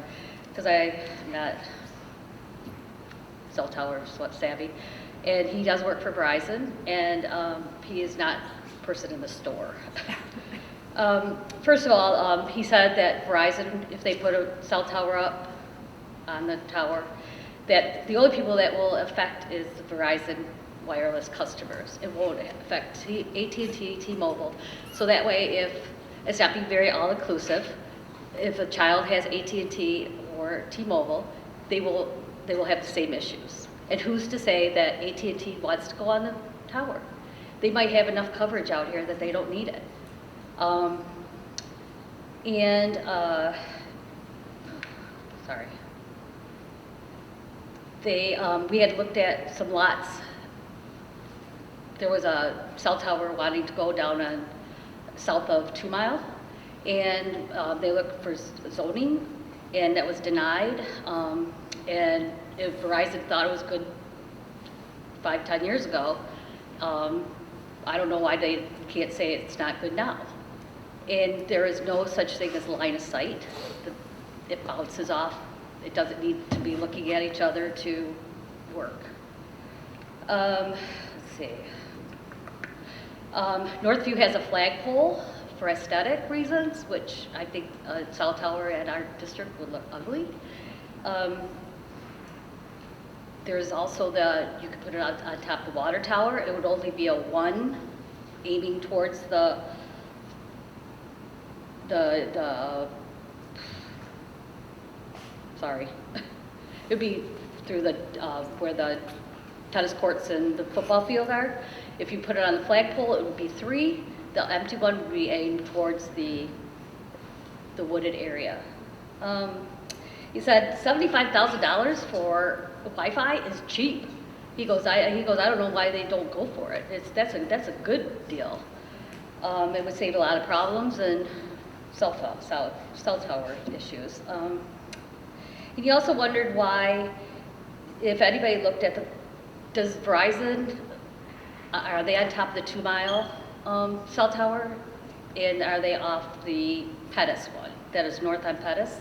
because I'm not cell tower savvy. And he does work for Verizon, and he is not a person in the store. First of all, he said that Verizon, if they put a cell tower up on the tower, that the only people that will affect is the Verizon wireless customers. It won't affect AT&T, T-Mobile. So that way, if it's not being very all-inclusive, if a child has AT&T or T-Mobile, they will have the same issues. And who's to say that AT&T wants to go on the tower? They might have enough coverage out here that they don't need it. Sorry. We had looked at some lots. There was a cell tower wanting to go down on south of 2 Mile, and they looked for zoning, and that was denied. And if Verizon thought it was good 5-10 years ago, I don't know why they can't say it's not good now. And there is no such thing as line of sight. It bounces off. It doesn't need to be looking at each other to work. Let's see. Northview has a flagpole for aesthetic reasons, which I think a cell tower in our district would look ugly. There's also you could put it on top of the water tower. It would only be a 1 aiming towards the sorry. It'd be through the where the tennis courts and the football field are. If you put it on the flagpole, it would be 3. The empty one would be aimed towards the wooded area. He said $75,000 for Wi-Fi is cheap. He goes, I don't know why they don't go for it. That's a good deal. It would save a lot of problems and cell tower issues. And he also wondered why, if anybody looked at does Verizon, are they on top of the 2 Mile cell tower? And are they off the Pettis one, that is north on Pettis?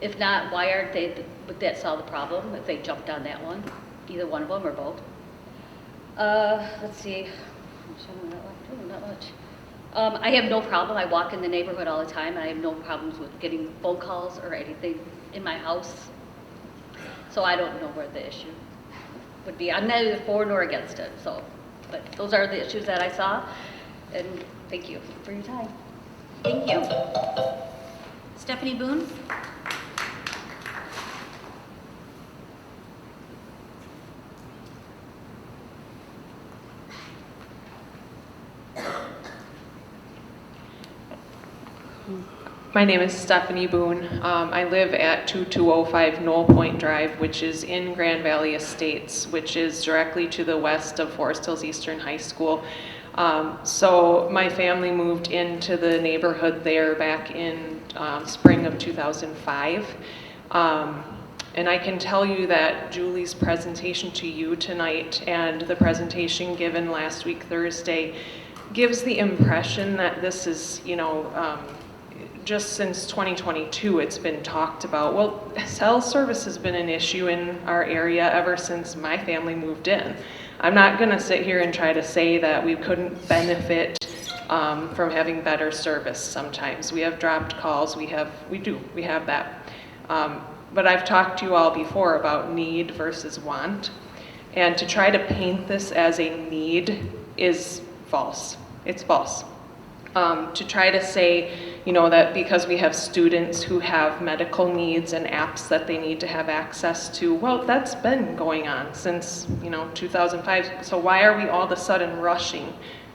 If not, why aren't they, would that solve the problem if they jumped on that one? Either one of them or both. Let's see, not much. I have no problem, I walk in the neighborhood all the time, and I have no problems with getting phone calls or anything in my house. So I don't know where the issue would be. I'm neither for nor against it, but those are the issues that I saw, and thank you for your time. Thank you. Stephanie Boone? My name is Stephanie Boone. I live at 2205 Knoll Point Drive, which is in Grand Valley Estates, which is directly to the west of Forest Hills Eastern High School. So my family moved into the neighborhood there back in spring of 2005. And I can tell you that Julie's presentation to you tonight and the presentation given last week, Thursday, gives the impression that this is, just since 2022, it's been talked about. Well, cell service has been an issue in our area ever since my family moved in. I'm not gonna sit here and try to say that we couldn't benefit from having better service sometimes. We have dropped calls, we have that. But I've talked to you all before about need versus want. And to try to paint this as a need is false. It's false. To try to say, that because we have students who have medical needs and apps that they need to have access to, well, that's been going on since, 2005. So why are we all of a sudden rushing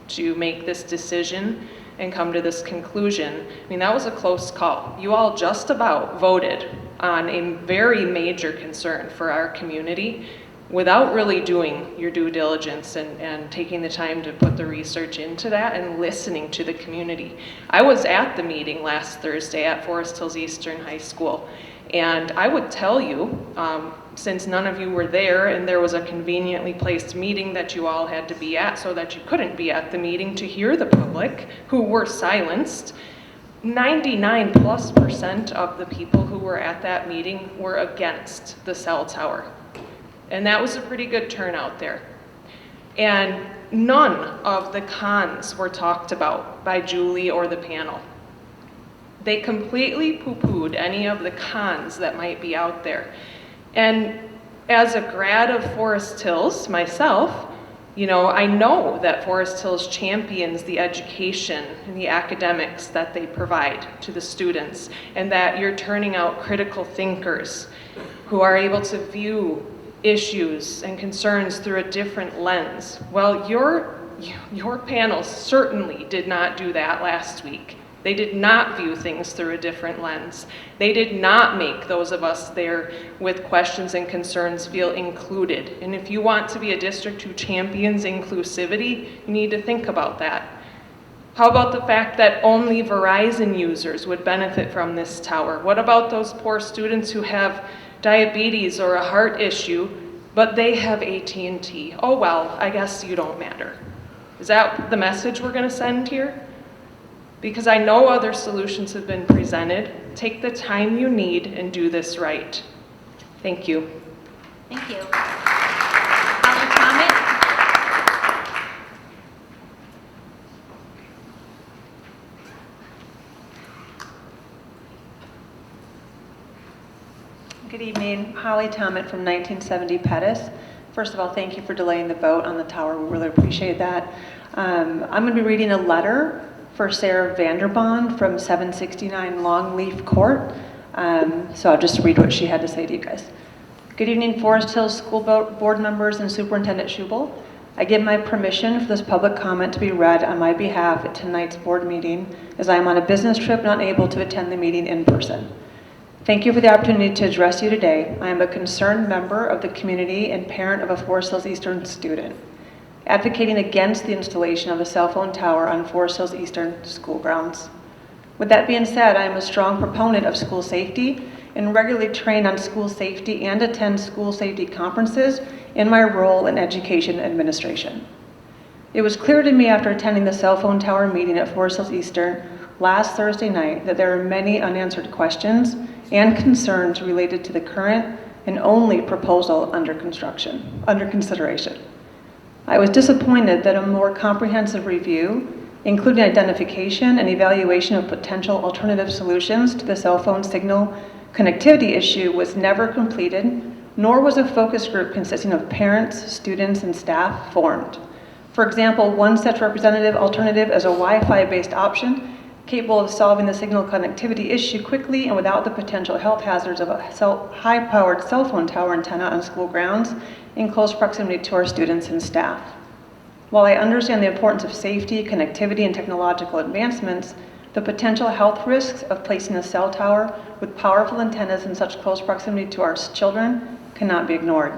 to make this decision and come to this conclusion. I mean, that was a close call. You all just about voted on a very major concern for our community without really doing your due diligence and taking the time to put the research into that and listening to the community. I was at the meeting last Thursday at Forest Hills Eastern High School, and I would tell you, since none of you were there and there was a conveniently placed meeting that you all had to be at so that you couldn't be at the meeting to hear the public who were silenced, 99+% of the people who were at that meeting were against the cell tower. And that was a pretty good turnout there. And none of the cons were talked about by Julie or the panel. They completely poo-pooed any of the cons that might be out there. And as a grad of Forest Hills myself, you know, I know that Forest Hills champions the education and the academics that they provide to the students, and that you're turning out critical thinkers who are able to view issues and concerns through a different lens. Well, your panel certainly did not do that last week. They did not view things through a different lens. They did not make those of us there with questions and concerns feel included. And if you want to be a district who champions inclusivity, you need to think about that. How about the fact that only Verizon users would benefit from this tower? What about those poor students who have diabetes or a heart issue, but they have AT&T? Oh well, I guess you don't matter. Is that the message we're going to send here? Because I know other solutions have been presented. Take the time you need and do this right. Thank you. Thank you. Public comment? Good evening, Holly Tommett from 1970 Pettis. First of all, thank you for delaying the vote on the tower. We really appreciate that. I'm going to be reading a letter for Sarah Vanderbond from 769 Longleaf Court. So I'll just read what she had to say to you guys. Good evening, Forest Hills School Board members and Superintendent Schubel. I give my permission for this public comment to be read on my behalf at tonight's board meeting, as I am on a business trip not able to attend the meeting in person. Thank you for the opportunity to address you today. I am a concerned member of the community and parent of a Forest Hills Eastern student, advocating against the installation of a cell phone tower on Forest Hills Eastern school grounds. With that being said, I am a strong proponent of school safety and regularly train on school safety and attend school safety conferences in my role in education administration. It was clear to me after attending the cell phone tower meeting at Forest Hills Eastern last Thursday night that there are many unanswered questions and concerns related to the current and only proposal under consideration. I was disappointed that a more comprehensive review, including identification and evaluation of potential alternative solutions to the cell phone signal connectivity issue, was never completed, nor was a focus group consisting of parents, students, and staff formed. For example, one such representative alternative is a Wi-Fi based option capable of solving the signal connectivity issue quickly and without the potential health hazards of a high-powered cell phone tower antenna on school grounds in close proximity to our students and staff. While I understand the importance of safety, connectivity, and technological advancements, the potential health risks of placing a cell tower with powerful antennas in such close proximity to our children cannot be ignored.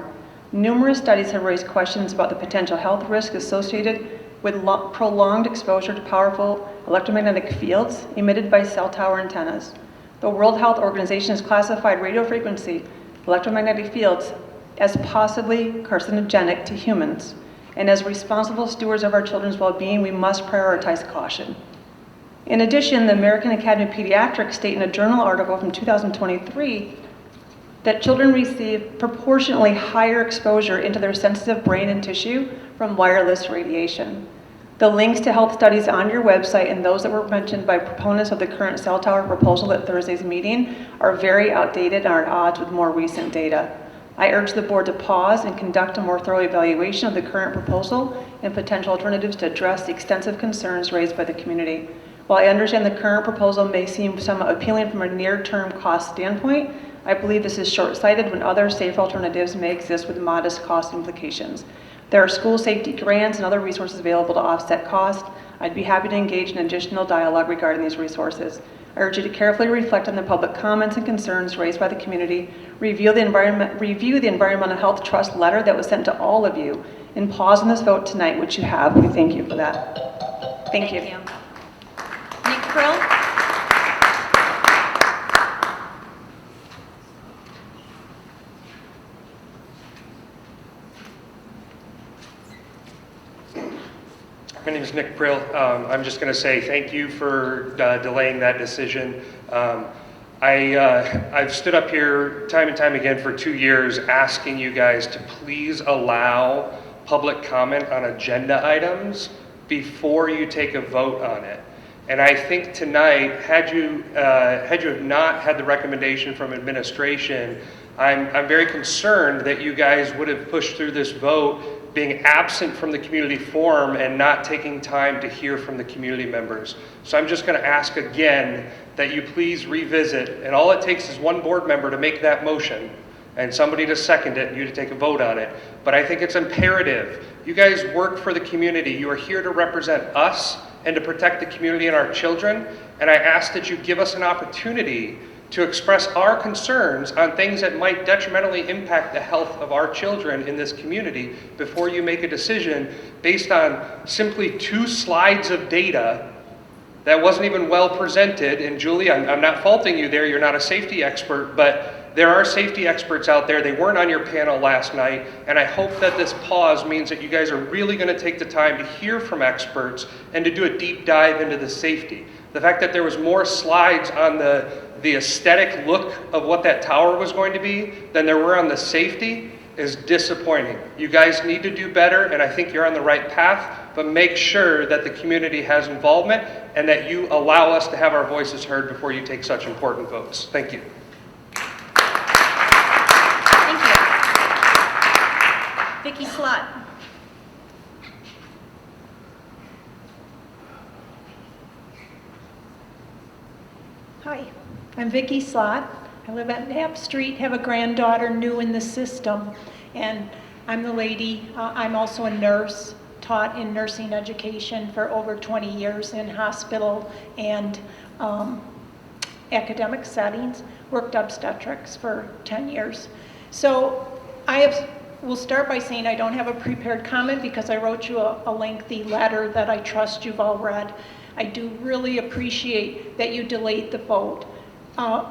Numerous studies have raised questions about the potential health risk associated with prolonged exposure to powerful electromagnetic fields emitted by cell tower antennas. The World Health Organization has classified radio frequency electromagnetic fields as possibly carcinogenic to humans, and as responsible stewards of our children's well-being, we must prioritize caution. In addition, the American Academy of Pediatrics state in a journal article from 2023 that children receive proportionally higher exposure into their sensitive brain and tissue from wireless radiation. The links to health studies on your website and those that were mentioned by proponents of the current cell tower proposal at Thursday's meeting are very outdated and are at odds with more recent data. I urge the board to pause and conduct a more thorough evaluation of the current proposal and potential alternatives to address the extensive concerns raised by the community. While I understand the current proposal may seem somewhat appealing from a near-term cost standpoint, I believe this is short-sighted when other safe alternatives may exist with modest cost implications. There are school safety grants and other resources available to offset cost. I'd be happy to engage in additional dialogue regarding these resources. I urge you to carefully reflect on the public comments and concerns raised by the community, review the Environmental Health Trust letter that was sent to all of you, and pause on this vote tonight, which you have. We thank you for that. Thank you. Nick Krill? My name is Nick Brill. I'm just going to say thank you for delaying that decision. I've stood up here time and time again for 2 years asking you guys to please allow public comment on agenda items before you take a vote on it. And I think tonight, had you have not had the recommendation from administration, I'm very concerned that you guys would have pushed through this vote being absent from the community forum and not taking time to hear from the community members. So I'm just going to ask again that you please revisit, and all it takes is one board member to make that motion and somebody to second it and you to take a vote on it. But I think it's imperative. You guys work for the community. You are here to represent us and to protect the community and our children. And I ask that you give us an opportunity to express our concerns on things that might detrimentally impact the health of our children in this community before you make a decision based on simply 2 slides of data that wasn't even well presented. And Julie, I'm not faulting you there, you're not a safety expert, but there are safety experts out there. They weren't on your panel last night, and I hope that this pause means that you guys are really going to take the time to hear from experts and to do a deep dive into the safety. The fact that there was more slides on the aesthetic look of what that tower was going to be than there were on the safety is disappointing. You guys need to do better, and I think you're on the right path, but make sure that the community has involvement and that you allow us to have our voices heard before you take such important votes. Thank you. Thank you. Vicki Slott. Hi, I'm Vicki Slott. I live at Knapp Street, have a granddaughter new in the system, and I'm the lady, I'm also a nurse, taught in nursing education for over 20 years in hospital and academic settings, worked obstetrics for 10 years. So we'll start by saying I don't have a prepared comment because I wrote you a lengthy letter that I trust you've all read. I do really appreciate that you delayed the vote.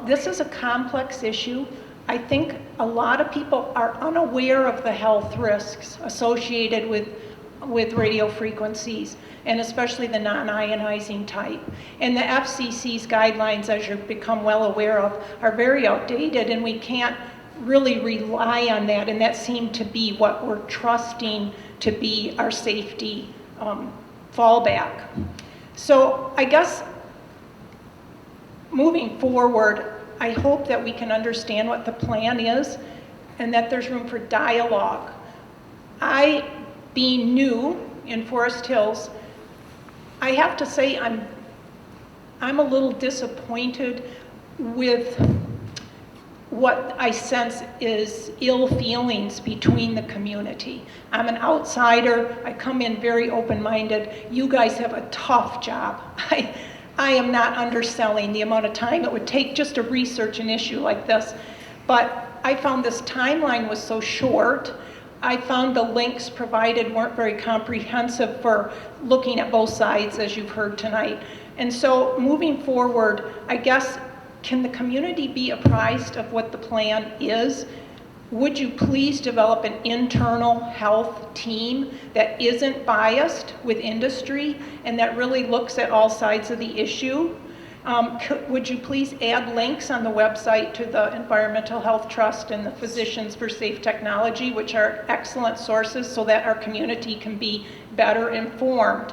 This is a complex issue. I think a lot of people are unaware of the health risks associated with radio frequencies, and especially the non-ionizing type. And the FCC's guidelines, as you've become well aware of, are very outdated, and we can't really rely on that, and that seemed to be what we're trusting to be our safety fallback. So I guess moving forward, I hope that we can understand what the plan is and that there's room for dialogue. Being new in Forest Hills, I have to say I'm a little disappointed with what I sense is ill feelings between the community. I'm an outsider. I come in very open-minded. You guys have a tough job. I am not underselling the amount of time it would take just to research an issue like this. But I found this timeline was so short. I found the links provided weren't very comprehensive for looking at both sides, as you've heard tonight. And so moving forward, I guess, can the community be apprised of what the plan is? Would you please develop an internal health team that isn't biased with industry and that really looks at all sides of the issue? Would you please add links on the website to the Environmental Health Trust and the Physicians for Safe Technology, which are excellent sources so that our community can be better informed?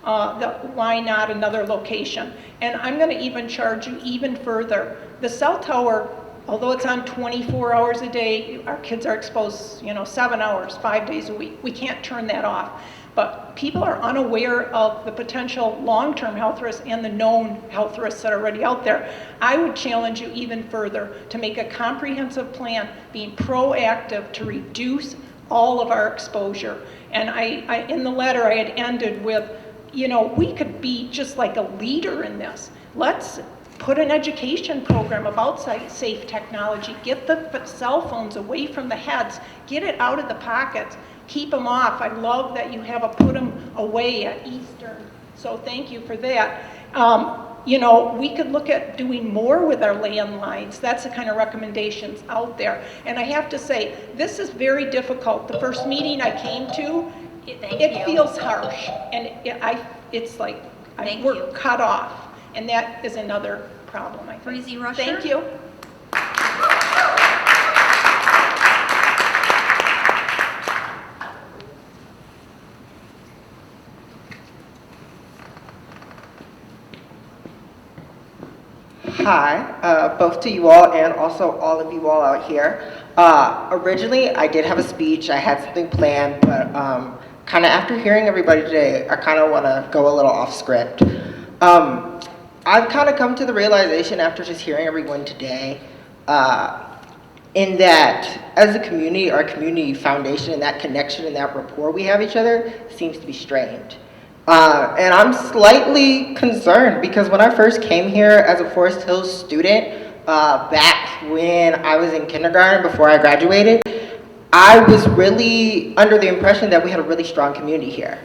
Why not another location? And I'm going to even charge you even further. The cell tower, although it's on 24 hours a day, our kids are exposed, 7 hours, 5 days a week. We can't turn that off. But people are unaware of the potential long-term health risks and the known health risks that are already out there. I would challenge you even further to make a comprehensive plan, being proactive to reduce all of our exposure. And in the letter, I had ended with, you know, we could be just like a leader in this. Let's put an education program about safe technology, get the cell phones away from the heads, get it out of the pockets, keep them off. I love that you have a put them away at Eastern, so thank you for that. You know, we could look at doing more with our landlines. That's the kind of recommendations out there. And I have to say, this is very difficult. The first meeting I came to, it feels harsh, and it's like we're cut off, and that is another problem, I think. Breezy Rusher? Thank you. Hi, both to you all and also all of you all out here. Originally, I did have a speech, I had something planned, but kind of after hearing everybody today, I kind of want to go a little off script. I've kind of come to the realization after just hearing everyone today, in that as a community, our community foundation and that connection and that rapport we have each other seems to be strained. And I'm slightly concerned because when I first came here as a Forest Hills student, back when I was in kindergarten before I graduated, I was really under the impression that we had a really strong community here.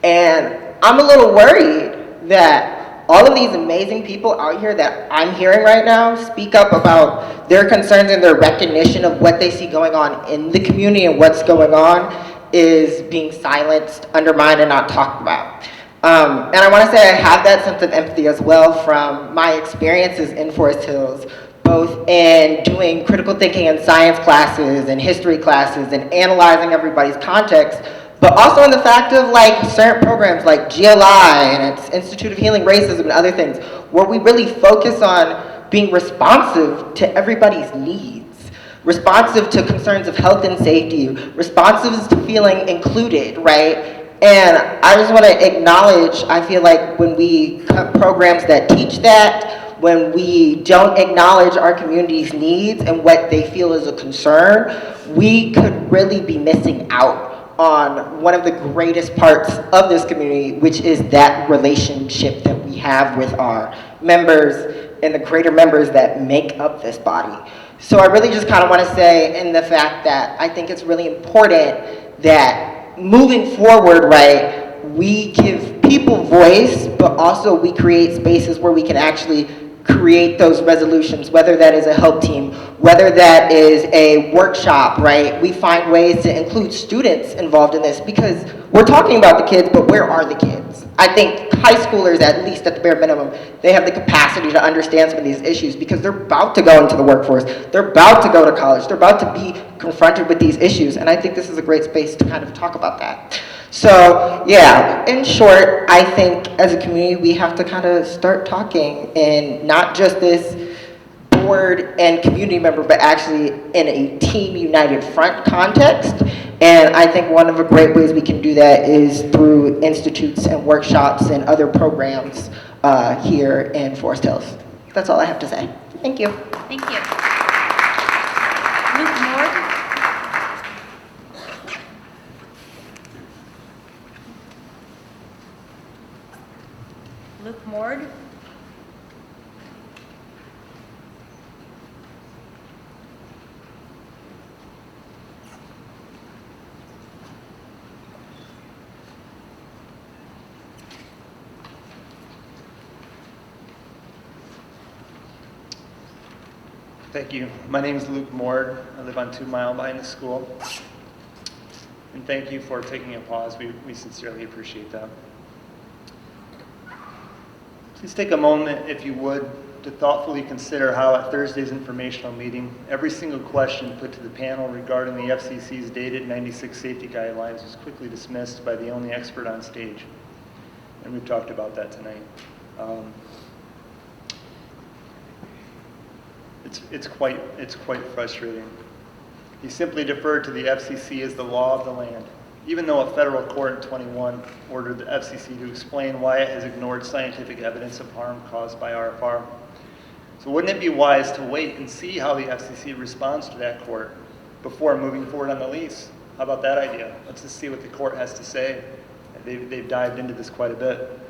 And I'm a little worried that all of these amazing people out here that I'm hearing right now speak up about their concerns and their recognition of what they see going on in the community and what's going on is being silenced, undermined, and not talked about. And I want to say I have that sense of empathy as well from my experiences in Forest Hills, both in doing critical thinking and science classes and history classes and analyzing everybody's context, but also in the fact of like certain programs like GLI and its Institute of Healing Racism and other things, where we really focus on being responsive to everybody's needs, responsive to concerns of health and safety, responsive to feeling included, right? And I just want to acknowledge, I feel like when we cut programs that teach that, when we don't acknowledge our community's needs and what they feel is a concern, we could really be missing out on one of the greatest parts of this community, which is that relationship that we have with our members and the greater members that make up this body. So I really just kind of want to say in the fact that I think it's really important that moving forward, right, we give people voice, but also we create spaces where we can actually create those resolutions, whether that is a help team, whether that is a workshop, right? We find ways to include students involved in this because we're talking about the kids, but where are the kids? I think high schoolers, at least at the bare minimum, they have the capacity to understand some of these issues because they're about to go into the workforce, they're about to go to college, they're about to be confronted with these issues, and I think this is a great space to kind of talk about that. So yeah, in short, I think as a community we have to kind of start talking and not just this board and community member, but actually in a team united front context. And I think one of the great ways we can do that is through institutes and workshops and other programs here in Forest Hills. That's all I have to say. Thank you. Thank you. Luke Moore? Luke Mord? Thank you. My name is Luke Mord. I live on 2 Mile behind the school. And thank you for taking a pause. We sincerely appreciate that. Please take a moment, if you would, to thoughtfully consider how at Thursday's informational meeting, every single question put to the panel regarding the FCC's dated 96 safety guidelines was quickly dismissed by the only expert on stage. And we've talked about that tonight. It's quite frustrating. He simply deferred to the FCC as the law of the land, even though a federal court in 21 ordered the FCC to explain why it has ignored scientific evidence of harm caused by RFR. So wouldn't it be wise to wait and see how the FCC responds to that court before moving forward on the lease? How about that idea? Let's just see what the court has to say. They've dived into this quite a bit.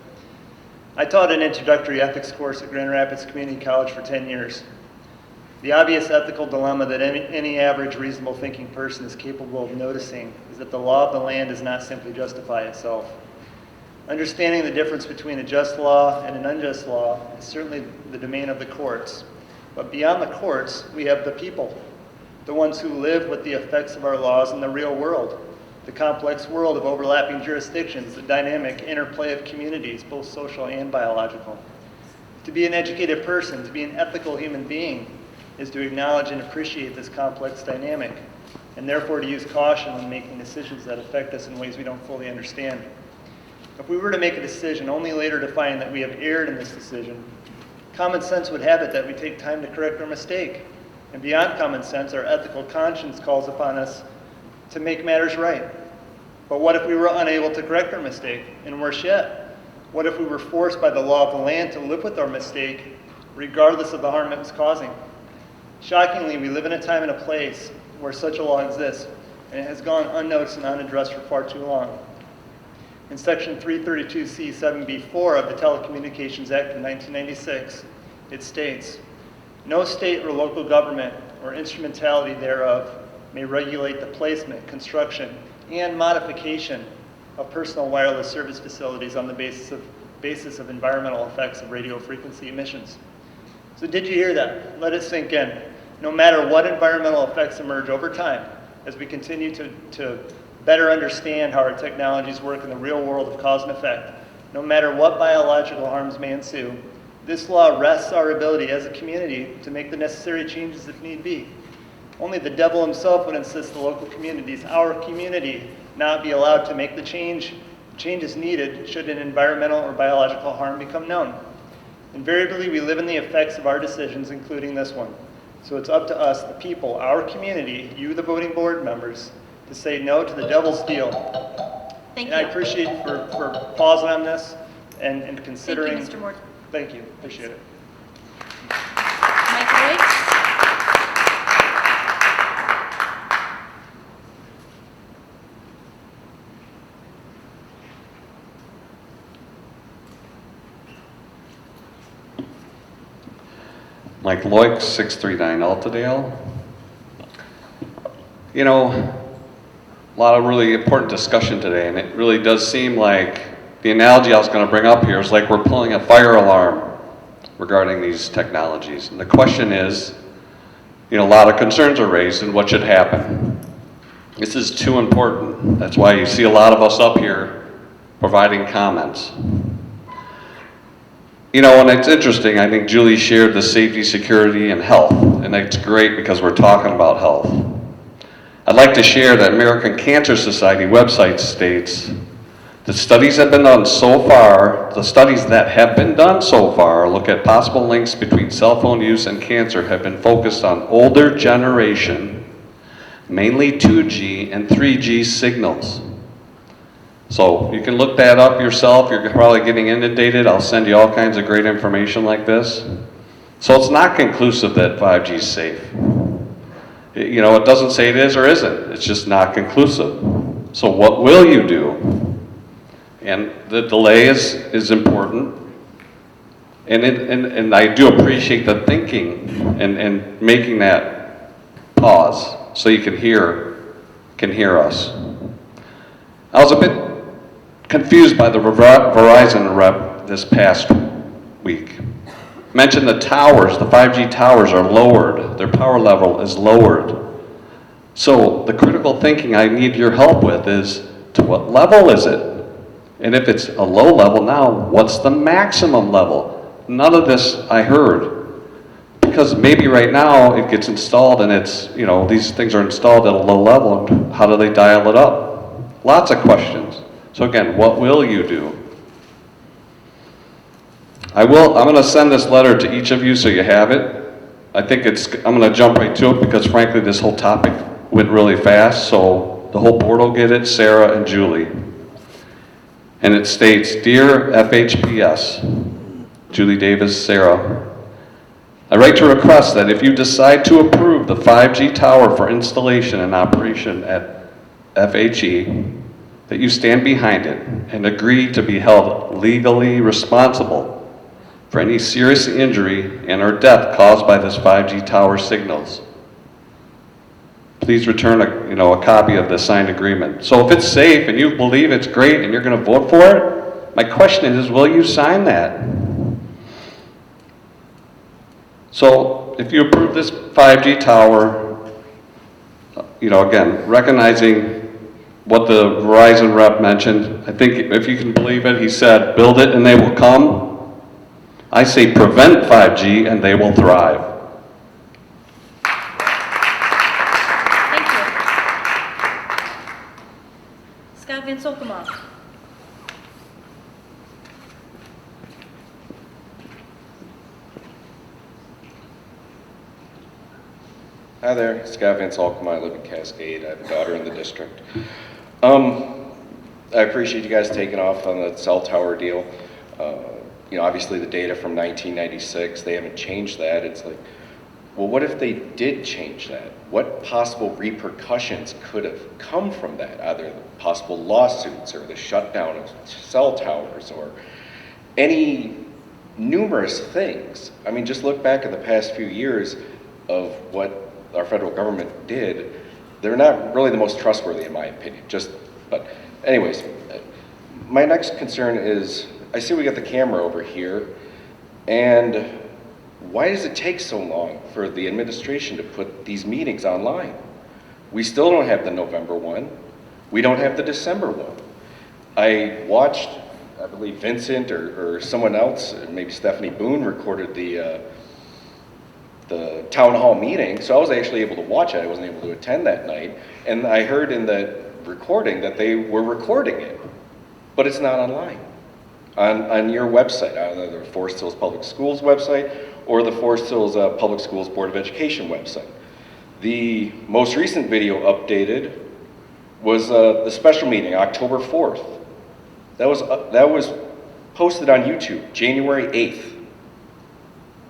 I taught an introductory ethics course at Grand Rapids Community College for 10 years. The obvious ethical dilemma that any average reasonable thinking person is capable of noticing is that the law of the land does not simply justify itself. Understanding the difference between a just law and an unjust law is certainly the domain of the courts. But beyond the courts, we have the people, the ones who live with the effects of our laws in the real world, the complex world of overlapping jurisdictions, the dynamic interplay of communities, both social and biological. To be an educated person, to be an ethical human being, is to acknowledge and appreciate this complex dynamic, and therefore to use caution when making decisions that affect us in ways we don't fully understand. If we were to make a decision only later to find that we have erred in this decision, common sense would have it that we take time to correct our mistake. And beyond common sense, our ethical conscience calls upon us to make matters right. But what if we were unable to correct our mistake? And worse yet, what if we were forced by the law of the land to live with our mistake regardless of the harm it was causing? Shockingly, we live in a time and a place where such a law exists, and it has gone unnoticed and unaddressed for far too long. In Section 332C7B4 of the Telecommunications Act of 1996, it states, "No state or local government or instrumentality thereof may regulate the placement, construction, and modification of personal wireless service facilities on the basis of environmental effects of radio frequency emissions." So did you hear that? Let it sink in. No matter what environmental effects emerge over time, as we continue to better understand how our technologies work in the real world of cause and effect, no matter what biological harms may ensue, this law rests our ability as a community to make the necessary changes if need be. Only the devil himself would insist the local communities, our community, not be allowed to make the changes needed should an environmental or biological harm become known. Invariably, we live in the effects of our decisions, including this one. So it's up to us, the people, our community, you, the voting board members, to say no to the devil's deal. Thank And I you. appreciate for pausing on this and considering. Thank you, Mr. Moore. Thank you, appreciate it. Mike Lloyd? Mike Loik, 639 Altadale. You know, a lot of really important discussion today, and it really does seem like the analogy I was going to bring up here is like we're pulling a fire alarm regarding these technologies. And the question is, you know, a lot of concerns are raised and what should happen. This is too important. That's why you see a lot of us up here providing comments. You know, and it's interesting, I think Julie shared the safety, security, and health, and that's great because we're talking about health. I'd like to share that American Cancer Society website states, the studies that have been done so far, look at possible links between cell phone use and cancer have been focused on older generation, mainly 2G and 3G signals. So you can look that up yourself. You're probably getting inundated. I'll send you all kinds of great information like this. So it's not conclusive that 5G is safe. You know, it doesn't say it is or isn't. It's just not conclusive. So what will you do? And the delay is important. And I do appreciate the thinking and making that pause so you can hear us. I was a bit confused by the Verizon rep this past week. Mentioned the towers, the 5G towers are lowered. Their power level is lowered. So the critical thinking I need your help with is, to what level is it? And if it's a low level now, what's the maximum level? None of this I heard. Because maybe right now it gets installed and it's, you know, these things are installed at a low level, and how do they dial it up? Lots of questions. So again, what will you do? I'm going to send this letter to each of you so you have it. I'm going to jump right to it because frankly this whole topic went really fast, so the whole board will get it, Sarah and Julie. And it states, Dear FHPS, Julie Davis, Sarah, I write to request that if you decide to approve the 5G tower for installation and operation at FHE, that you stand behind it and agree to be held legally responsible for any serious injury and or death caused by this 5G tower signals. Please return a copy of the signed agreement. So if it's safe and you believe it's great and you're going to vote for it, my question is, will you sign that? So if you approve this 5G tower, again, recognizing what the Verizon rep mentioned, I think if you can believe it, he said, build it and they will come. I say prevent 5G and they will thrive. Thank you. Scott Van Solkema. Hi there, Scott Van Solkema. I live in Cascade. I have a daughter in the district. I appreciate you guys taking off on the cell tower deal. Obviously the data from 1996, they haven't changed that. It's like, well, what if they did change that? What possible repercussions could have come from that? Either the possible lawsuits or the shutdown of cell towers or any numerous things. I mean, just look back at the past few years of what our federal government did. They're not really the most trustworthy in my opinion. But anyways, my next concern is, I see we got the camera over here, and why does it take so long for the administration to put these meetings online? We still don't have the November one. We don't have the December one. I watched, I believe Vincent or someone else, maybe Stephanie Boone, recorded the town hall meeting, so I was actually able to watch it. I wasn't able to attend that night, and I heard in the recording that they were recording it, but it's not online. On your website, either the Forest Hills Public Schools website or the Forest Hills Public Schools Board of Education website. The most recent video updated was the special meeting, October 4th. That was posted on YouTube, January 8th.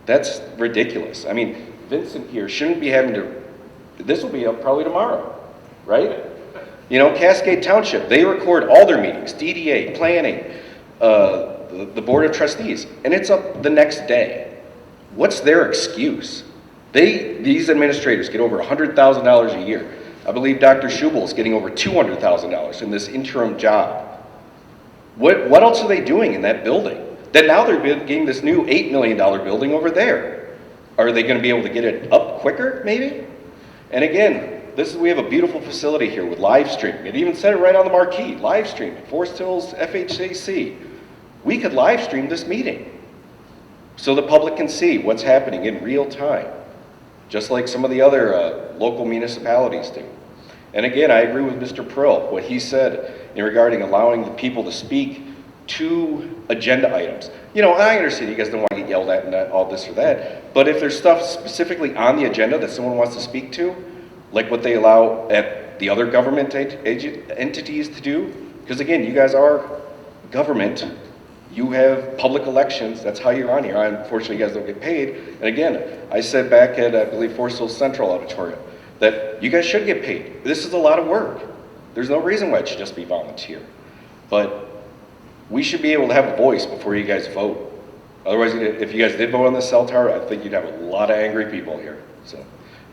That's ridiculous. I mean, Vincent here shouldn't be having to, this will be up probably tomorrow, right? Cascade Township, they record all their meetings, DDA, planning, the Board of Trustees, and it's up the next day. What's their excuse? These administrators get over $100,000 a year. I believe Dr. Schubel is getting over $200,000 in this interim job. What else are they doing in that building? That now they're getting this new $8 million building over there. Are they going to be able to get it up quicker, maybe? And again, we have a beautiful facility here with live streaming. It even said it right on the marquee, live streaming, Forest Hills FHAC. We could live stream this meeting so the public can see what's happening in real time, just like some of the other local municipalities do. And again, I agree with Mr. Prill, what he said in regarding allowing the people to speak to agenda items. I understand you guys don't want to get yelled at and all this or that, but if there's stuff specifically on the agenda that someone wants to speak to, like what they allow at the other government entities to do, because again, you guys are government, you have public elections, that's how you're on here. Unfortunately, you guys don't get paid. And again, I said back at, I believe, Forest Hills Central Auditorium, that you guys should get paid. This is a lot of work. There's no reason why it should just be volunteer. But we should be able to have a voice before you guys vote. Otherwise, if you guys did vote on this cell tower, I think you'd have a lot of angry people here. So,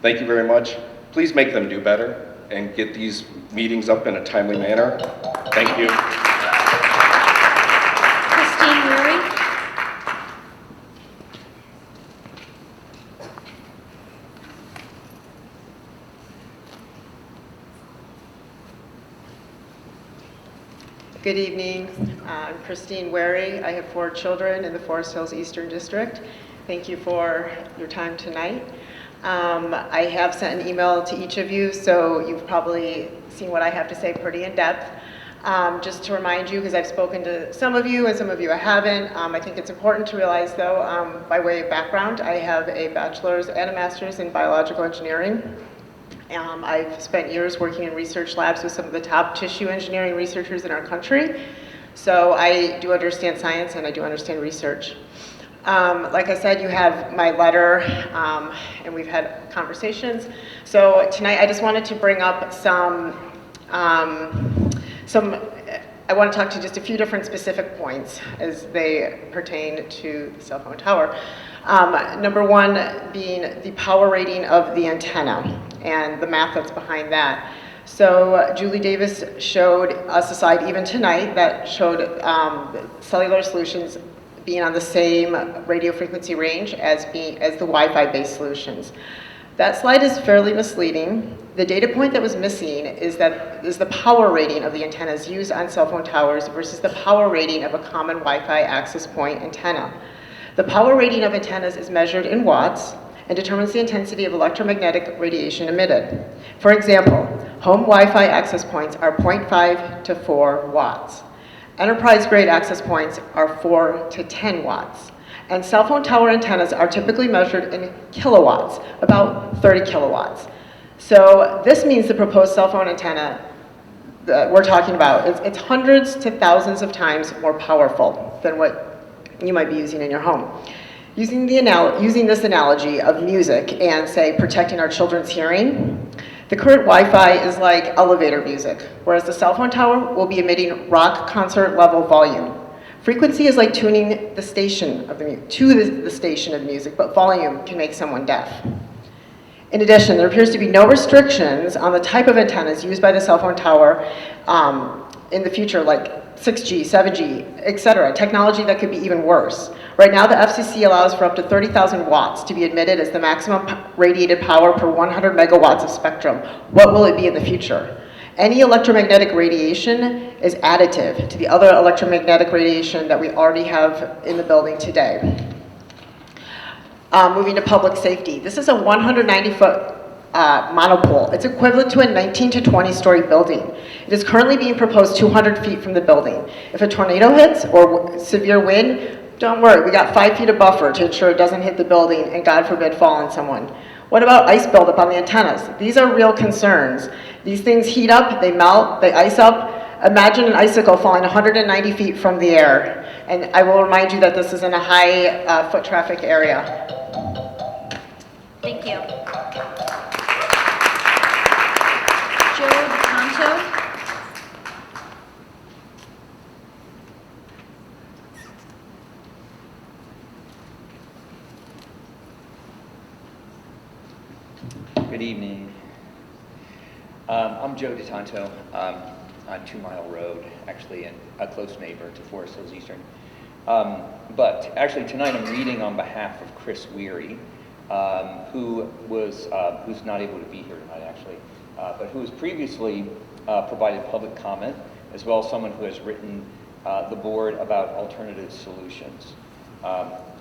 thank you very much. Please make them do better and get these meetings up in a timely manner. Thank you. Christine Weary. Good evening. I'm Christine Wary. I have 4 children in the Forest Hills Eastern District. Thank you for your time tonight. I have sent an email to each of you, so you've probably seen what I have to say pretty in depth. Just to remind you, because I've spoken to some of you and some of you I haven't, I think it's important to realize though, by way of background, I have a bachelor's and a master's in biological engineering. I've spent years working in research labs with some of the top tissue engineering researchers in our country. So I do understand science and I do understand research. Like I said, you have my letter and we've had conversations. So tonight I just wanted to bring up some I want to talk to you just a few different specific points as they pertain to the cell phone tower. Number one being the power rating of the antenna and the math that's behind that. So Julie Davis showed us a slide even tonight that showed cellular solutions being on the same radio frequency range as the Wi-Fi based solutions. That slide is fairly misleading. The data point that was missing is the power rating of the antennas used on cell phone towers versus the power rating of a common Wi-Fi access point antenna. The power rating of antennas is measured in watts and determines the intensity of electromagnetic radiation emitted. For example, home Wi-Fi access points are 0.5 to 4 watts. Enterprise-grade access points are 4 to 10 watts. And cell phone tower antennas are typically measured in kilowatts, about 30 kilowatts. So this means the proposed cell phone antenna that we're talking about, it's hundreds to thousands of times more powerful than what you might be using in your home. Using this analogy of music and, say, protecting our children's hearing, the current Wi-Fi is like elevator music, whereas the cell phone tower will be emitting rock concert level volume. Frequency is like tuning the station of the station of music, but volume can make someone deaf. In addition, there appears to be no restrictions on the type of antennas used by the cell phone tower in the future, like 6G, 7G, etc., technology that could be even worse. Right now, the FCC allows for up to 30,000 watts to be admitted as the maximum radiated power per 100 megawatts of spectrum. What will it be in the future? Any electromagnetic radiation is additive to the other electromagnetic radiation that we already have in the building today. Moving to public safety. This is a 190-foot monopole. It's equivalent to a 19 to 20-story building. It is currently being proposed 200 feet from the building. If a tornado hits or severe wind, don't worry, we got 5 feet of buffer to ensure it doesn't hit the building and, God forbid, fall on someone. What about ice buildup on the antennas? These are real concerns. These things heat up, they melt, they ice up. Imagine an icicle falling 190 feet from the air. And I will remind you that this is in a high foot traffic area. Thank you. Joe DeCanto. Good evening. I'm Joe DeTanto on 2 Mile Road, actually a close neighbor to Forest Hills Eastern. But actually tonight I'm reading on behalf of Chris Weary, who's not able to be here tonight actually, but who has previously provided public comment, as well as someone who has written the board about alternative solutions.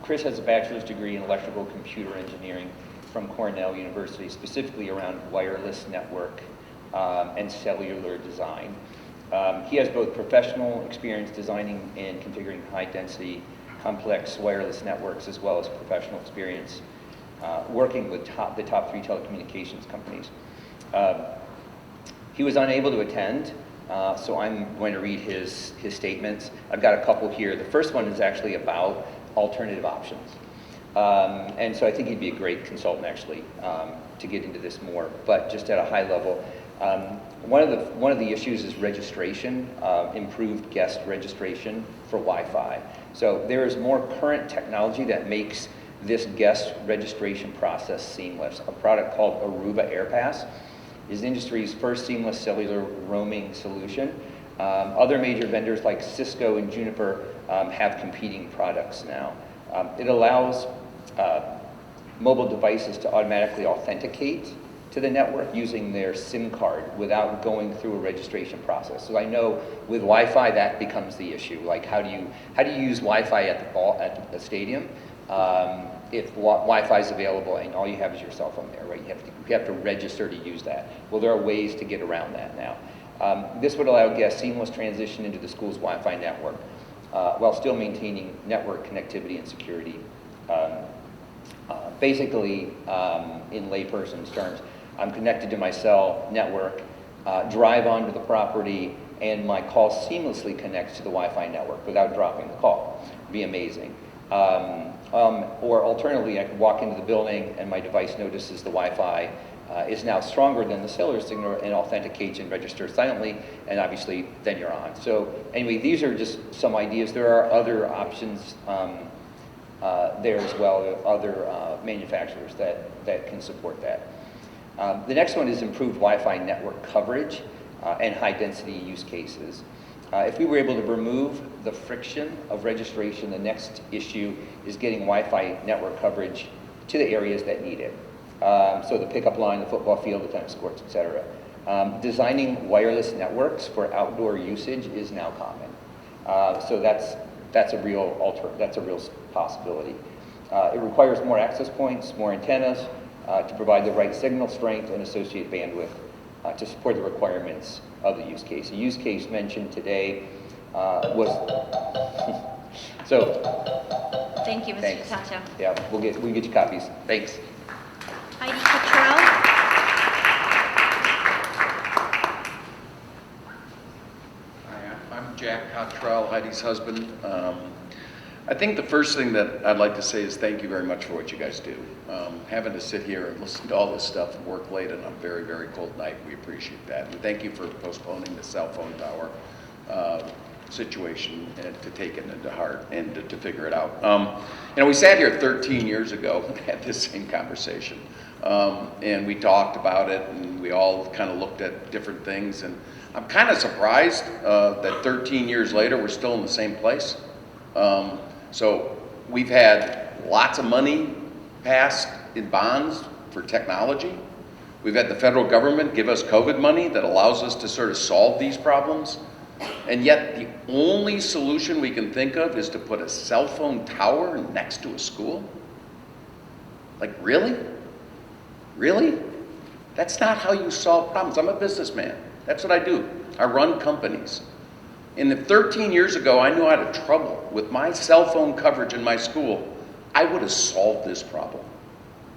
Chris has a bachelor's degree in electrical computer engineering from Cornell University, specifically around wireless network and cellular design. He has both professional experience designing and configuring high-density, complex wireless networks, as well as professional experience working with the top 3 telecommunications companies. He was unable to attend, so I'm going to read his statements. I've got a couple here. The first one is actually about alternative options. And so I think he'd be a great consultant, actually, to get into this more. But just at a high level, one of the issues is registration, improved guest registration for Wi-Fi. So there is more current technology that makes this guest registration process seamless. A product called Aruba AirPass is the industry's first seamless cellular roaming solution. Other major vendors like Cisco and Juniper have competing products now. It allows mobile devices to automatically authenticate to the network using their SIM card without going through a registration process. So I know with Wi-Fi that becomes the issue. Like how do you use Wi-Fi at the stadium if Wi-Fi is available and all you have is your cell phone there, right? You have to register to use that. Well, there are ways to get around that now. This would allow guests seamless transition into the school's Wi-Fi network while still maintaining network connectivity and security. Basically, in layperson's terms, I'm connected to my cell network, drive onto the property, and my call seamlessly connects to the Wi-Fi network without dropping the call. It'd be amazing. Or alternatively, I could walk into the building and my device notices the Wi-Fi is now stronger than the cellular signal and authenticates and registers silently, and obviously then you're on. So anyway, these are just some ideas. There are other options there as well, other manufacturers that can support that. The next one is improved Wi-Fi network coverage and high-density use cases. If we were able to remove the friction of registration, the next issue is getting Wi-Fi network coverage to the areas that need it. So the pickup line, the football field, the tennis courts, etc. Designing wireless networks for outdoor usage is now common. So that's a real possibility. It requires more access points, more antennas to provide the right signal strength and associated bandwidth to support the requirements of the use case. The use case mentioned today was so. Thank you, Mr. Thanks. Tato. Yeah, we'll get you copies. Thanks. Heidi Cottrell. Hi, I'm Jack Cottrell, Heidi's husband. I think the first thing that I'd like to say is thank you very much for what you guys do. Having to sit here and listen to all this stuff and work late on a very, very cold night, we appreciate that. And thank you for postponing the cell phone tower situation and to take it into heart and to figure it out. We sat here 13 years ago and had this same conversation. And we talked about it and we all kind of looked at different things. And I'm kind of surprised that 13 years later, we're still in the same place. So we've had lots of money passed in bonds for technology. We've had the federal government give us COVID money that allows us to sort of solve these problems. And yet the only solution we can think of is to put a cell phone tower next to a school? Like, really? Really? That's not how you solve problems. I'm a businessman. That's what I do. I run companies. And if 13 years ago I knew I had trouble with my cell phone coverage in my school, I would have solved this problem.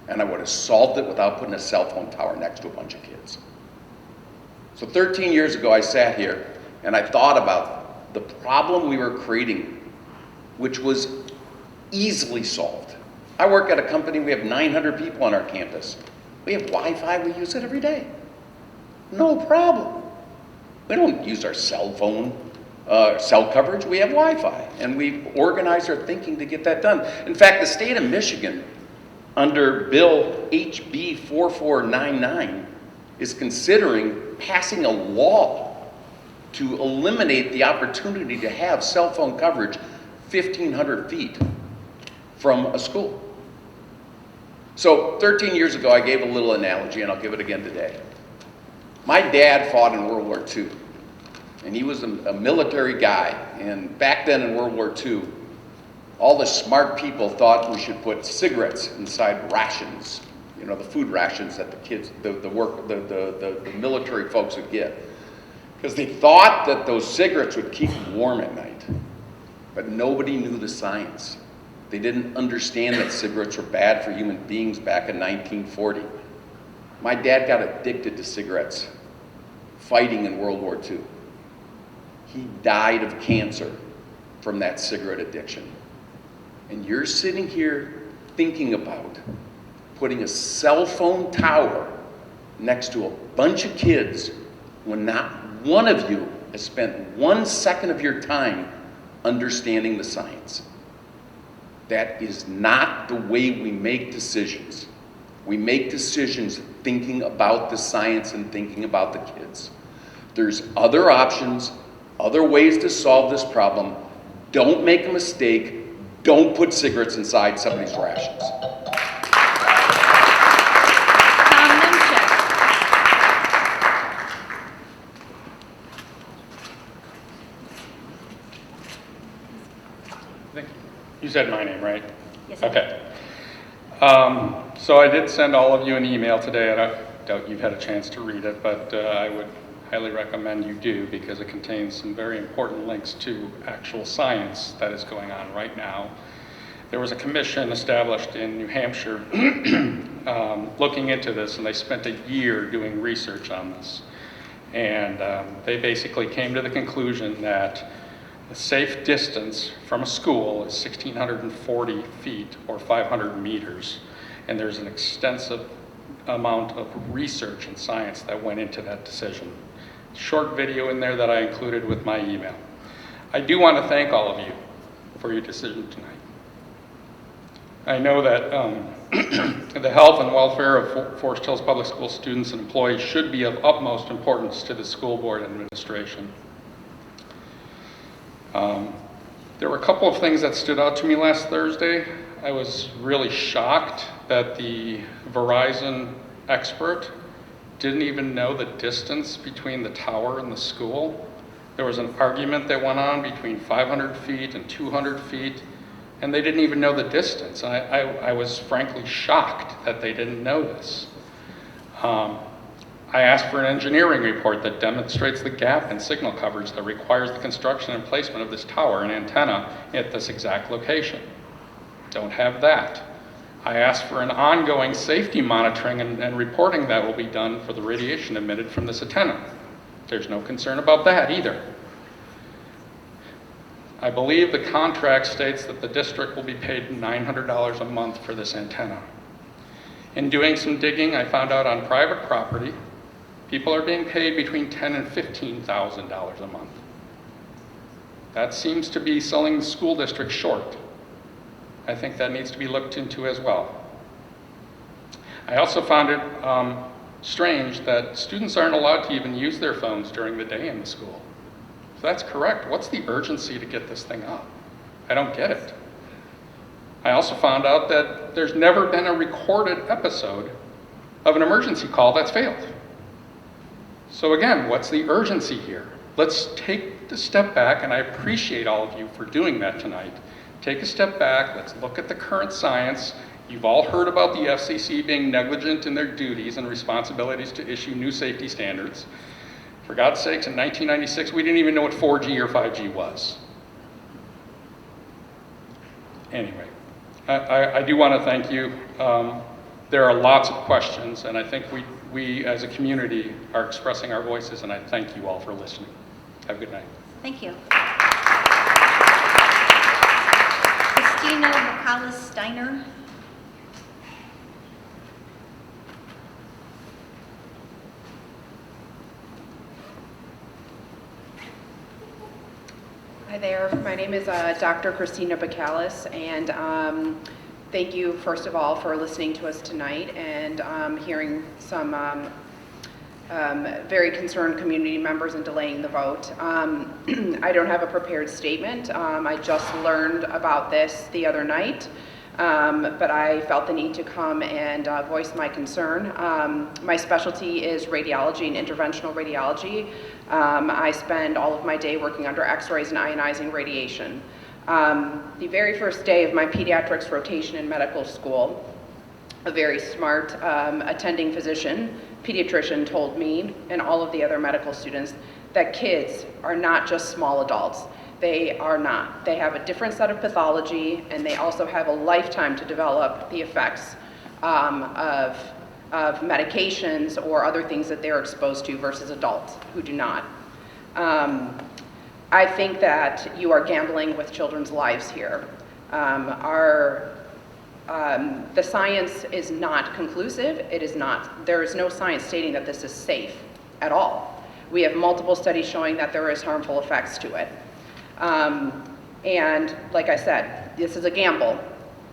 And I would have solved it without putting a cell phone tower next to a bunch of kids. So 13 years ago I sat here and I thought about the problem we were creating, which was easily solved. I work at a company, we have 900 people on our campus. We have Wi-Fi, we use it every day. No problem. We don't use our cell phone cell coverage, we have Wi-Fi, and we organize our thinking to get that done. In fact, the state of Michigan, under Bill HB 4499, is considering passing a law to eliminate the opportunity to have cell phone coverage 1,500 feet from a school. So 13 years ago, I gave a little analogy, and I'll give it again today. My dad fought in World War II. And he was a military guy. And back then in World War II, all the smart people thought we should put cigarettes inside rations, you know, the food rations that the kids, the military folks would get. Because they thought that those cigarettes would keep them warm at night. But nobody knew the science. They didn't understand that cigarettes were bad for human beings back in 1940. My dad got addicted to cigarettes, fighting in World War II. He died of cancer from that cigarette addiction. And you're sitting here thinking about putting a cell phone tower next to a bunch of kids when not one of you has spent 1 second of your time understanding the science. That is not the way we make decisions. We make decisions thinking about the science and thinking about the kids. There's other options, other ways to solve this problem. Don't make a mistake. Don't put cigarettes inside somebody's rations. You said my name, right? Yes. Okay. So I did send all of you an email today. I doubt you've had a chance to read it, but I would highly recommend you do because it contains some very important links to actual science that is going on right now. There was a commission established in New Hampshire looking into this, and they spent a year doing research on this. And they basically came to the conclusion that the safe distance from a school is 1,640 feet or 500 meters. And there's an extensive amount of research and science that went into that decision. Short video in there that I included with my email. I do want to thank all of you for your decision tonight. I know that the health and welfare of Forest Hills Public School students and employees should be of utmost importance to the school board administration. There were a couple of things that stood out to me last Thursday. I was really shocked that the Verizon expert didn't even know the distance between the tower and the school. There was an argument that went on between 500 feet and 200 feet, and they didn't even know the distance. I was frankly shocked that they didn't know this. I asked for an engineering report that demonstrates the gap in signal coverage that requires the construction and placement of this tower and antenna at this exact location. Don't have that. I asked for an ongoing safety monitoring and reporting that will be done for the radiation emitted from this antenna. There's no concern about that either. I believe the contract states that the district will be paid $900 a month for this antenna. In doing some digging, I found out on private property, people are being paid between $10,000 and $15,000 a month. That seems to be selling the school district short. I think that needs to be looked into as well. I also found it strange that students aren't allowed to even use their phones during the day in the school. If that's correct, what's the urgency to get this thing up? I don't get it. I also found out that there's never been a recorded episode of an emergency call that's failed. So again, what's the urgency here? Let's take the step back, and I appreciate all of you for doing that tonight. Take a step back, let's look at the current science. You've all heard about the FCC being negligent in their duties and responsibilities to issue new safety standards. For God's sakes, in 1996, we didn't even know what 4G or 5G was. Anyway, I do want to thank you. There are lots of questions, and I think we as a community are expressing our voices, and I thank you all for listening. Have a good night. Thank you. Christina McCallis-Steiner. Hi there, my name is Dr. Christina Bacallis, and thank you first of all for listening to us tonight and hearing some very concerned community members and delaying the vote. I don't have a prepared statement. I just learned about this the other night, but I felt the need to come and voice my concern. My specialty is radiology and interventional radiology. I spend all of my day working under x-rays and ionizing radiation. The very first day of my pediatrics rotation in medical school, a very smart attending physician, pediatrician, told me and all of the other medical students that kids are not just small adults. They are not. They have a different set of pathology, and they also have a lifetime to develop the effects of medications or other things that they're exposed to versus adults who do not. I think that you are gambling with children's lives here. The science is not conclusive. It is not. There is no science stating that this is safe at all. We have multiple studies showing that there is harmful effects to it. And like I said, this is a gamble.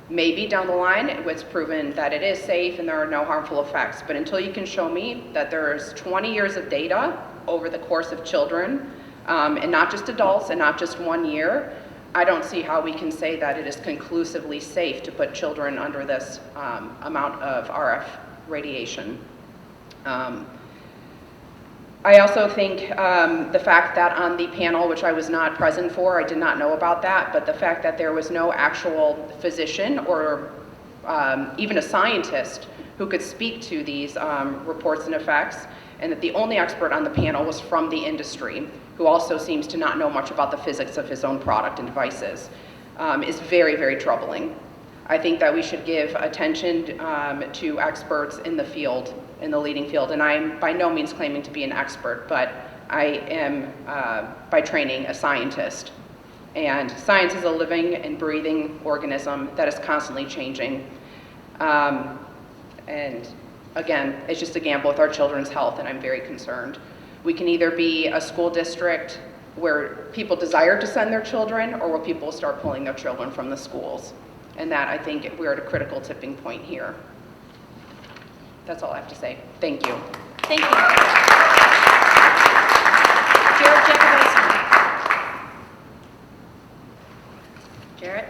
Maybe down the line it's proven that it is safe and there are no harmful effects, but until you can show me that there's 20 years of data over the course of children, and not just adults and not just 1 year, I don't see how we can say that it is conclusively safe to put children under this amount of RF radiation. I also think the fact that on the panel, which I was not present for, I did not know about that, but the fact that there was no actual physician or even a scientist who could speak to these reports and effects, and that the only expert on the panel was from the industry, who also seems to not know much about the physics of his own product and devices, is very, very troubling. I think that we should give attention to experts in the field, in the leading field, and I'm by no means claiming to be an expert, but I am by training a scientist. And science is a living and breathing organism that is constantly changing. And again, it's just a gamble with our children's health, and I'm very concerned. We can either be a school district where people desire to send their children, or where people start pulling their children from the schools. And that, I think, we're at a critical tipping point here. That's all I have to say. Thank you. Thank you. Jared Jacobowski. Jarrett?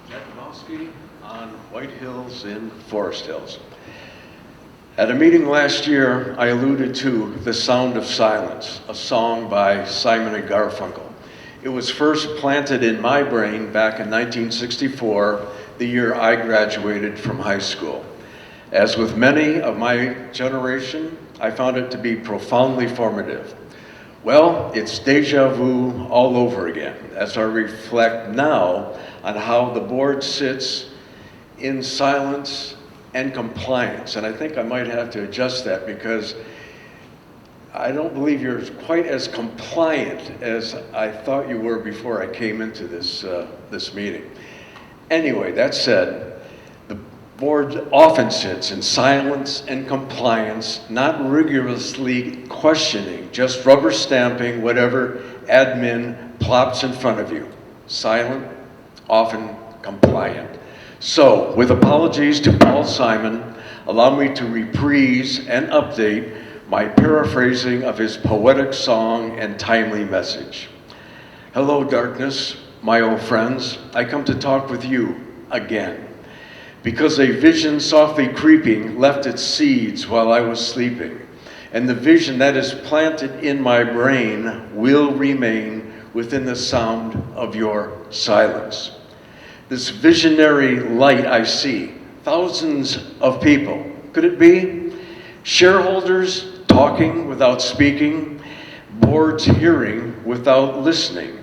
Jakubowski on White Hills in Forest Hills. At a meeting last year, I alluded to The Sound of Silence, a song by Simon and Garfunkel. It was first planted in my brain back in 1964, the year I graduated from high school. As with many of my generation, I found it to be profoundly formative. Well, it's deja vu all over again as I reflect now on how the board sits in silence and compliance. And I think I might have to adjust that because I don't believe you're quite as compliant as I thought you were before I came into this meeting. Anyway, that said, the board often sits in silence and compliance, not rigorously questioning, just rubber stamping whatever admin plops in front of you. Silent, often compliant. So, with apologies to Paul Simon, allow me to reprise and update my paraphrasing of his poetic song and timely message. Hello, darkness, my old friends. I come to talk with you again, because a vision softly creeping left its seeds while I was sleeping, and the vision that is planted in my brain will remain within the sound of your silence. This visionary light I see, thousands of people. Could it be? Shareholders talking without speaking, boards hearing without listening,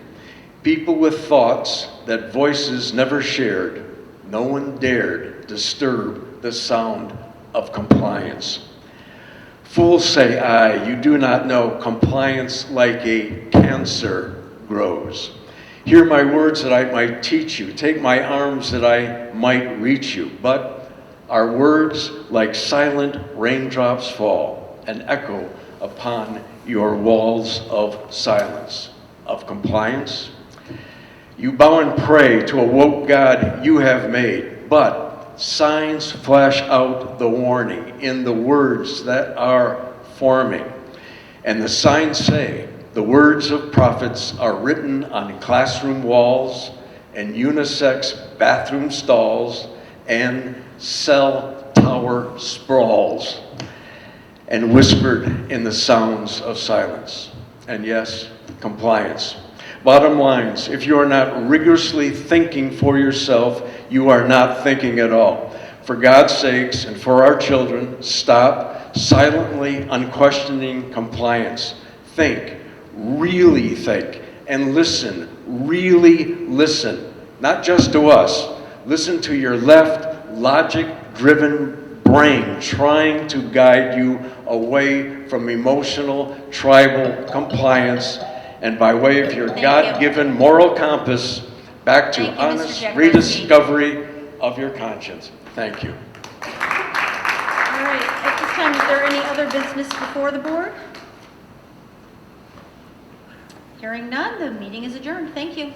people with thoughts that voices never shared. No one dared disturb the sound of compliance. Fools say I, you do not know compliance like a cancer grows. Hear my words that I might teach you, take my arms that I might reach you, but our words like silent raindrops fall and echo upon your walls of silence, of compliance. You bow and pray to a woke God you have made, but signs flash out the warning in the words that are forming. And the signs say, the words of prophets are written on classroom walls and unisex bathroom stalls and cell tower sprawls, and whispered in the sounds of silence. And yes, compliance. Bottom lines, if you are not rigorously thinking for yourself, you are not thinking at all. For God's sakes and for our children, stop silently unquestioning compliance. Think, really think, and listen, really listen. Not just to us. Listen to your left, logic-driven brain trying to guide you away from emotional, tribal compliance, and by way of your God-given moral compass, back to honest rediscovery of your conscience. Thank you. All right, at this time, is there any other business before the board? Hearing none, the meeting is adjourned. Thank you.